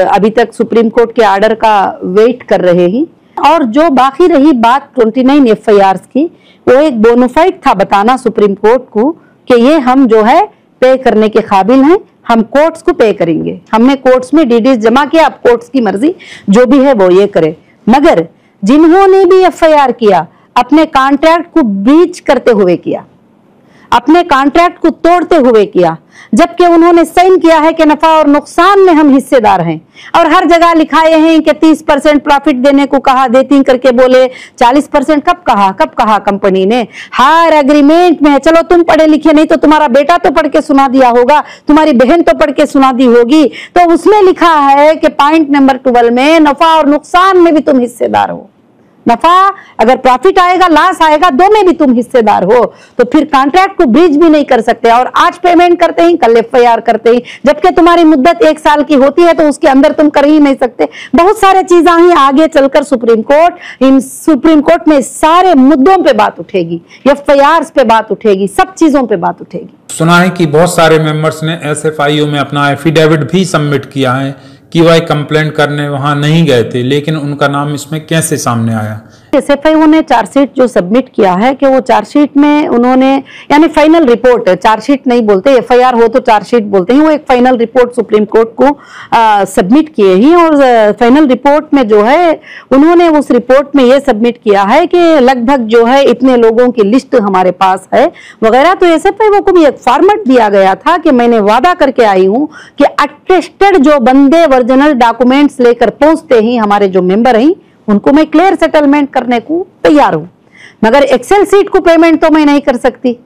अभी तक सुप्रीम कोर्ट के आर्डर का वेट कर रहे हैं। और जो बाकी रही बात 29 FIRs की, वो एक बोनोफाइड था बताना सुप्रीम कोर्ट को कि ये हम जो है पे करने के काबिल हैं, हम कोर्ट्स को पे करेंगे। हमने कोर्ट्स में DDs जमा किया, अब कोर्ट्स की मर्जी जो भी है वो ये करे। मगर जिन्होंने भी FIR किया अपने कॉन्ट्रैक्ट को ब्रीच करते हुए किया, अपने कॉन्ट्रैक्ट को तोड़ते हुए किया, जबकि उन्होंने साइन किया है कि नफा और नुकसान में हम हिस्सेदार हैं और हर जगह लिखाए हैं कि 30% प्रॉफिट देने को कहा, देती करके बोले 40%। कब कहा कंपनी ने? हर एग्रीमेंट में है। चलो तुम पढ़े लिखे नहीं तो तुम्हारा बेटा तो पढ़ के सुना दिया होगा, तुम्हारी बहन तो पढ़ के सुना दी होगी, तो उसमें लिखा है कि पॉइंट नंबर 12 में नफा और नुकसान में भी तुम हिस्सेदार हो। नफा अगर प्रॉफिट आएगा, लॉस आएगा, दो में भी तुम हिस्सेदार हो। तो फिर कॉन्ट्रैक्ट को ब्रीच भी नहीं कर सकते और आज पेमेंट करते ही कल FIR करते ही, जबकि तुम्हारी मुद्दत 1 साल की होती है तो उसके अंदर तुम कर ही नहीं सकते। बहुत सारे चीजें ही आगे चलकर सुप्रीम कोर्ट में सारे मुद्दों पे बात उठेगी, FIRs पे बात उठेगी, सब चीजों पे बात उठेगी। सुना है कि बहुत सारे मेंबर्स ने SFIO में अपना एफिडेविट भी सबमिट किया है कि वह कंप्लेंट करने वहां नहीं गए थे, लेकिन उनका नाम इसमें कैसे सामने आया? SFIO ने चार्जशीट जो सबमिट किया है कि वो चार्जशीट में उन्होंने यानी फाइनल रिपोर्ट, चार्जशीट नहीं बोलते, FIR हो तो चार्जशीट बोलते हैं, वो एक फाइनल रिपोर्ट सुप्रीम कोर्ट को सबमिट किए ही। और फाइनल रिपोर्ट में जो है उन्होंने उस रिपोर्ट में ये सबमिट किया है कि लगभग जो है इतने लोगों की लिस्ट हमारे पास है वगैरह। तो SFIO को भी एक फॉर्मेट दिया गया था कि मैंने वादा करके आई हूँ कि अटेस्टेड जो बंदे ओरिजिनल डॉक्यूमेंट्स लेकर पहुंचते ही हमारे जो मेंबर हैं उनको मैं क्लियर सेटलमेंट करने को तैयार हूं। मगर एक्सेल सीट को पेमेंट तो मैं नहीं कर सकती।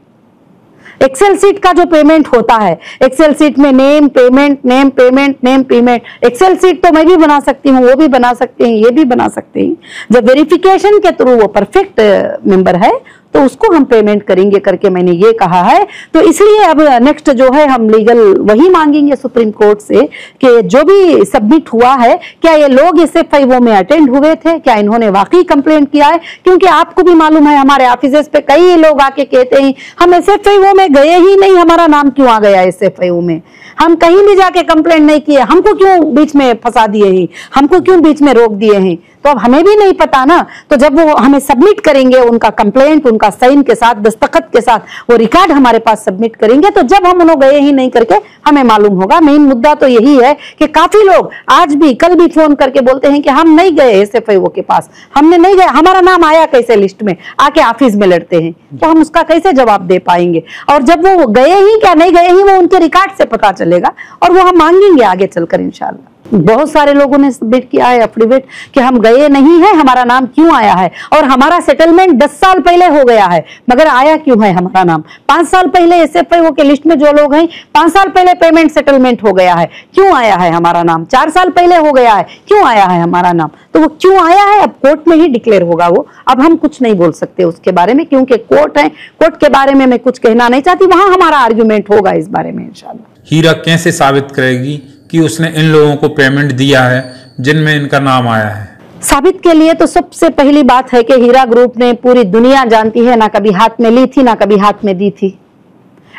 एक्सेल सीट का जो पेमेंट होता है, एक्सेल सीट में नेम पेमेंट, एक्सेल सीट तो मैं भी बना सकती हूँ, वो भी बना सकते हैं, ये भी बना सकते हैं। जब वेरिफिकेशन के थ्रू वो परफेक्ट मेंबर है तो उसको हम पेमेंट करेंगे करके मैंने ये कहा है। तो इसलिए अब नेक्स्ट जो है हम लीगल वही मांगेंगे सुप्रीम कोर्ट से कि जो भी सबमिट हुआ है, क्या ये लोग SFIO में अटेंड हुए थे, क्या इन्होंने वाकई कंप्लेंट किया है? क्योंकि आपको भी मालूम है हमारे ऑफिसेस पे कई लोग आके कहते हैं हम SFIO में गए ही नहीं, हमारा नाम क्यों आ गया SFIO में, हम कहीं भी जाके कंप्लेंट नहीं किए, हमको क्यों बीच में फंसा दिए हैं, हमको क्यों बीच में रोक दिए हैं? तो अब हमें भी नहीं पता ना। तो जब वो हमें सबमिट करेंगे उनका कंप्लेंट, उनका साइन के साथ, दस्तखत के साथ वो रिकॉर्ड हमारे पास सबमिट करेंगे, तो जब हम उन्होंने गए ही नहीं करके हमें मालूम होगा। मेन मुद्दा तो यही है कि काफी लोग आज भी कल भी फोन करके बोलते हैं कि हम नहीं गए SFIO के पास, हमने नहीं गए, हमारा नाम आया कैसे लिस्ट में, आके ऑफिस में लड़ते हैं, तो हम उसका कैसे जवाब दे पाएंगे? और जब वो गए ही क्या नहीं गए ही वो उनके रिकॉर्ड से पता चले। चलेगा और वो हम मांगेंगे आगे चलकर इंशाल्लाह। बहुत सारे लोगों ने सबमिट किया है एफिडेविट कि हम गए नहीं है, हमारा नाम क्यों आया है, और हमारा सेटलमेंट 10 साल पहले हो गया है मगर आया क्यों है हमारा नाम। 5 साल पहले एसएफआईओ के लिस्ट में जो लोग हैं 5 साल पहले पेमेंट सेटलमेंट हो गया है, क्यों आया है हमारा नाम। 4 साल पहले हो गया है, क्यों आया है हमारा नाम। तो वो क्यों आया है अब कोर्ट में ही डिक्लेयर होगा वो, अब हम कुछ नहीं बोल सकते उसके बारे में क्योंकि कोर्ट है, कोर्ट के बारे में मैं कुछ कहना नहीं चाहती, वहां हमारा आर्ग्यूमेंट होगा इस बारे में इंशाल्लाह। हीरा कैसे साबित करेगी कि उसने इन लोगों को पेमेंट दिया है जिनमें इनका नाम आया है। साबित के लिए तो सबसे पहली बात है कि हीरा ग्रुप ने, पूरी दुनिया जानती है, ना कभी हाथ में ली थी ना कभी हाथ में दी थी,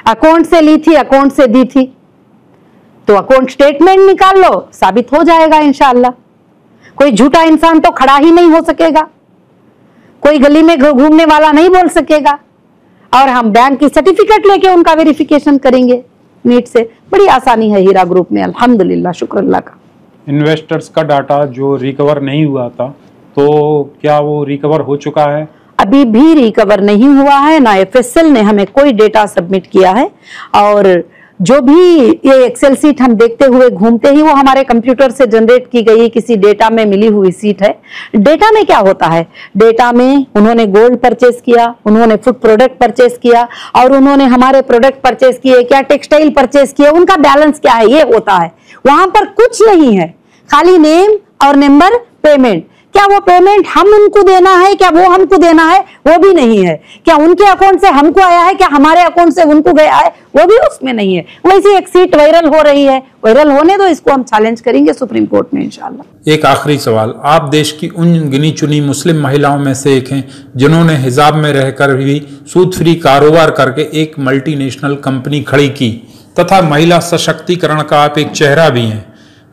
अकाउंट से ली थी अकाउंट से दी थी। तो अकाउंट स्टेटमेंट निकाल लो, साबित हो जाएगा इंशाल्लाह। कोई झूठा इंसान तो खड़ा ही नहीं हो सकेगा, कोई गली में घूमने वाला नहीं बोल सकेगा, और हम बैंक की सर्टिफिकेट लेके उनका वेरिफिकेशन करेंगे नीट से। बड़ी आसानी है हीरा ग्रुप में, अल्हम्दुलिल्लाह, शुक्र अल्लाह का। इन्वेस्टर्स का डाटा जो रिकवर नहीं हुआ था, तो क्या वो रिकवर हो चुका है? अभी भी रिकवर नहीं हुआ है, ना एफएसएल ने हमें कोई डेटा सबमिट किया है, और जो भी ये एक्सेल सीट हम देखते हुए घूमते ही वो हमारे कंप्यूटर से जनरेट की गई किसी डेटा में मिली हुई सीट है। डेटा में क्या होता है, डेटा में उन्होंने गोल्ड परचेस किया, उन्होंने फूड प्रोडक्ट परचेस किया, और उन्होंने हमारे प्रोडक्ट परचेस किए, क्या टेक्सटाइल परचेस किए, उनका बैलेंस क्या है, ये होता है। वहां पर कुछ नहीं है, खाली नेम और नंबर, पेमेंट। क्या वो पेमेंट हम उनको देना है, क्या वो हमको देना है, वो भी नहीं है। क्या उनके अकाउंट से हमको आया है, क्या हमारे अकाउंट से उनको गया है, वो भी उसमें नहीं है। वैसे एक सीट वायरल हो रही है, वायरल होने दो, इसको हम चैलेंज करेंगे सुप्रीम कोर्ट में इंशाल्लाह। एक आखिरी सवाल, आप देश की उन गिनी चुनी मुस्लिम महिलाओं में से एक हैं जिन्होंने हिजाब में रहकर भी सूद फ्री कारोबार करके एक मल्टीनेशनल कंपनी खड़ी की, तथा महिला सशक्तिकरण का आप एक चेहरा भी हैं।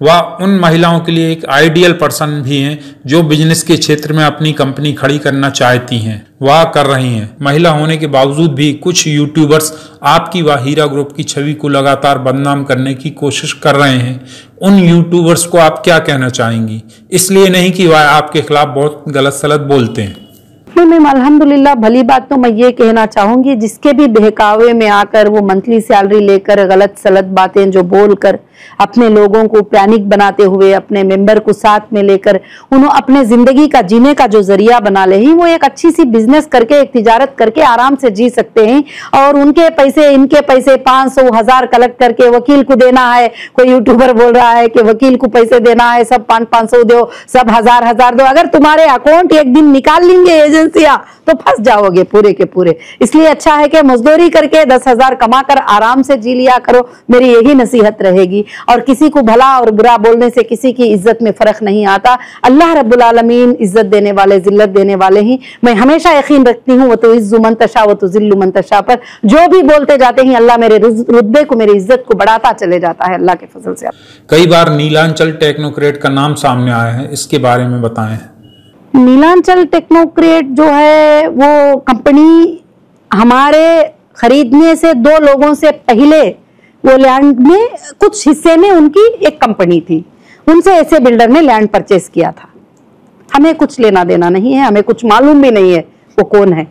वह उन महिलाओं के लिए एक आइडियल पर्सन भी हैं जो बिजनेस के क्षेत्र में अपनी कंपनी खड़ी करना चाहती हैं, वह कर रही हैं। महिला होने के बावजूद भी कुछ यूट्यूबर्स आपकी व हीरा ग्रुप की छवि को लगातार बदनाम करने की कोशिश कर रहे हैं। उन यूट्यूबर्स को आप क्या कहना चाहेंगी? इसलिए नहीं कि वह आपके खिलाफ बहुत गलत सलत बोलते हैं। नहीं मैम, अल्हम्दुलिल्लाह, भली बात तो मैं ये कहना चाहूंगी, जिसके भी बहकावे में आकर वो मंथली सैलरी लेकर गलत सलत बातें जो बोलकर अपने लोगों को पैनिक बनाते हुए, अपने मेंबर को साथ में लेकर उन्होंने अपने जिंदगी का जीने का जो जरिया बना ले ही, वो एक अच्छी सी बिजनेस करके, एक तिजारत करके आराम से जी सकते हैं। और उनके पैसे, इनके पैसे 500 1000 कलेक्ट करके वकील को देना है। कोई यूट्यूबर बोल रहा है कि वकील को पैसे देना है, सब 500 दो, सब 1000 दो। अगर तुम्हारे अकाउंट एक दिन निकाल लेंगे एजेंसियां तो फंस जाओगे पूरे के पूरे। इसलिए अच्छा है कि मजदूरी करके 10,000 कमाकर आराम से जी लिया करो, मेरी यही नसीहत रहेगी। और किसी को भला और बुरा बोलने से किसी की इज्जत में फर्क नहीं आता। अल्लाह रब्बुल आलमीन इज्जत देने वाले, जिल्लत देने वाले ही। मैं हमेशा यकीन रखती हूँ, वो तो इज्जु मन तशा व तो जिल्लु मन तशा, पर जो भी बोलते जाते हैं अल्लाह मेरे रुतबे को, मेरी इज्जत को बढ़ाता चले जाता है अल्लाह के फजल से। कई बार नीलांचल टेक्नोक्रेट का नाम सामने आया है, इसके बारे में बताएं। नीलांचल टेक्नोक्रेट जो है वो कंपनी हमारे खरीदने से 2 लोगों से पहले वो लैंड में कुछ हिस्से में उनकी एक कंपनी थी, उनसे ऐसे बिल्डर ने लैंड परचेस किया था। हमें कुछ लेना देना नहीं है, हमें कुछ मालूम भी नहीं है वो कौन है।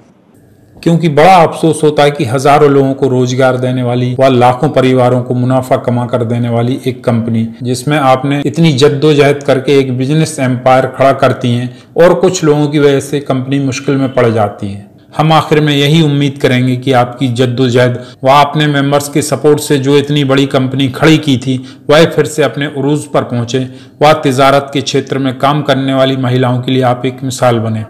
क्योंकि बड़ा अफसोस होता है कि हजारों लोगों को रोजगार देने वाली व लाखों परिवारों को मुनाफा कमा कर देने वाली एक कंपनी, जिसमें आपने इतनी जद्दोजहद करके एक बिजनेस एम्पायर खड़ा करती हैं, और कुछ लोगों की वजह से कंपनी मुश्किल में पड़ जाती है। हम आखिर में यही उम्मीद करेंगे कि आपकी जद्दोजहद व अपने मेंबर्स के सपोर्ट से जो इतनी बड़ी कंपनी खड़ी की थी, वह फिर से अपने उरूज पर पहुंचे, वह तिजारत के क्षेत्र में काम करने वाली महिलाओं के लिए आप एक मिसाल बने।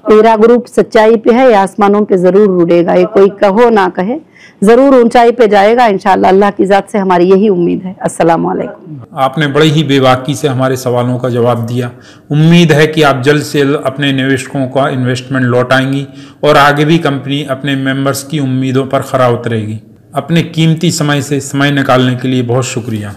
हीरा ग्रुप सच्चाई पे है, आसमानों पे जरूर उड़ेगा, ये कोई कहो ना कहे, जरूर ऊंचाई पे जाएगा इंशाल्लाह। अल्लाह की जात से हमारी यही उम्मीद है। अस्सलाम वालेकुम। आपने बड़ी ही बेबाकी से हमारे सवालों का जवाब दिया। उम्मीद है कि आप जल्द से जल्द अपने निवेशकों का इन्वेस्टमेंट लौटाएंगी और आगे भी कंपनी अपने मेंबर्स की उम्मीदों पर खरा उतरेगी। अपने कीमती समय से समय निकालने के लिए बहुत शुक्रिया।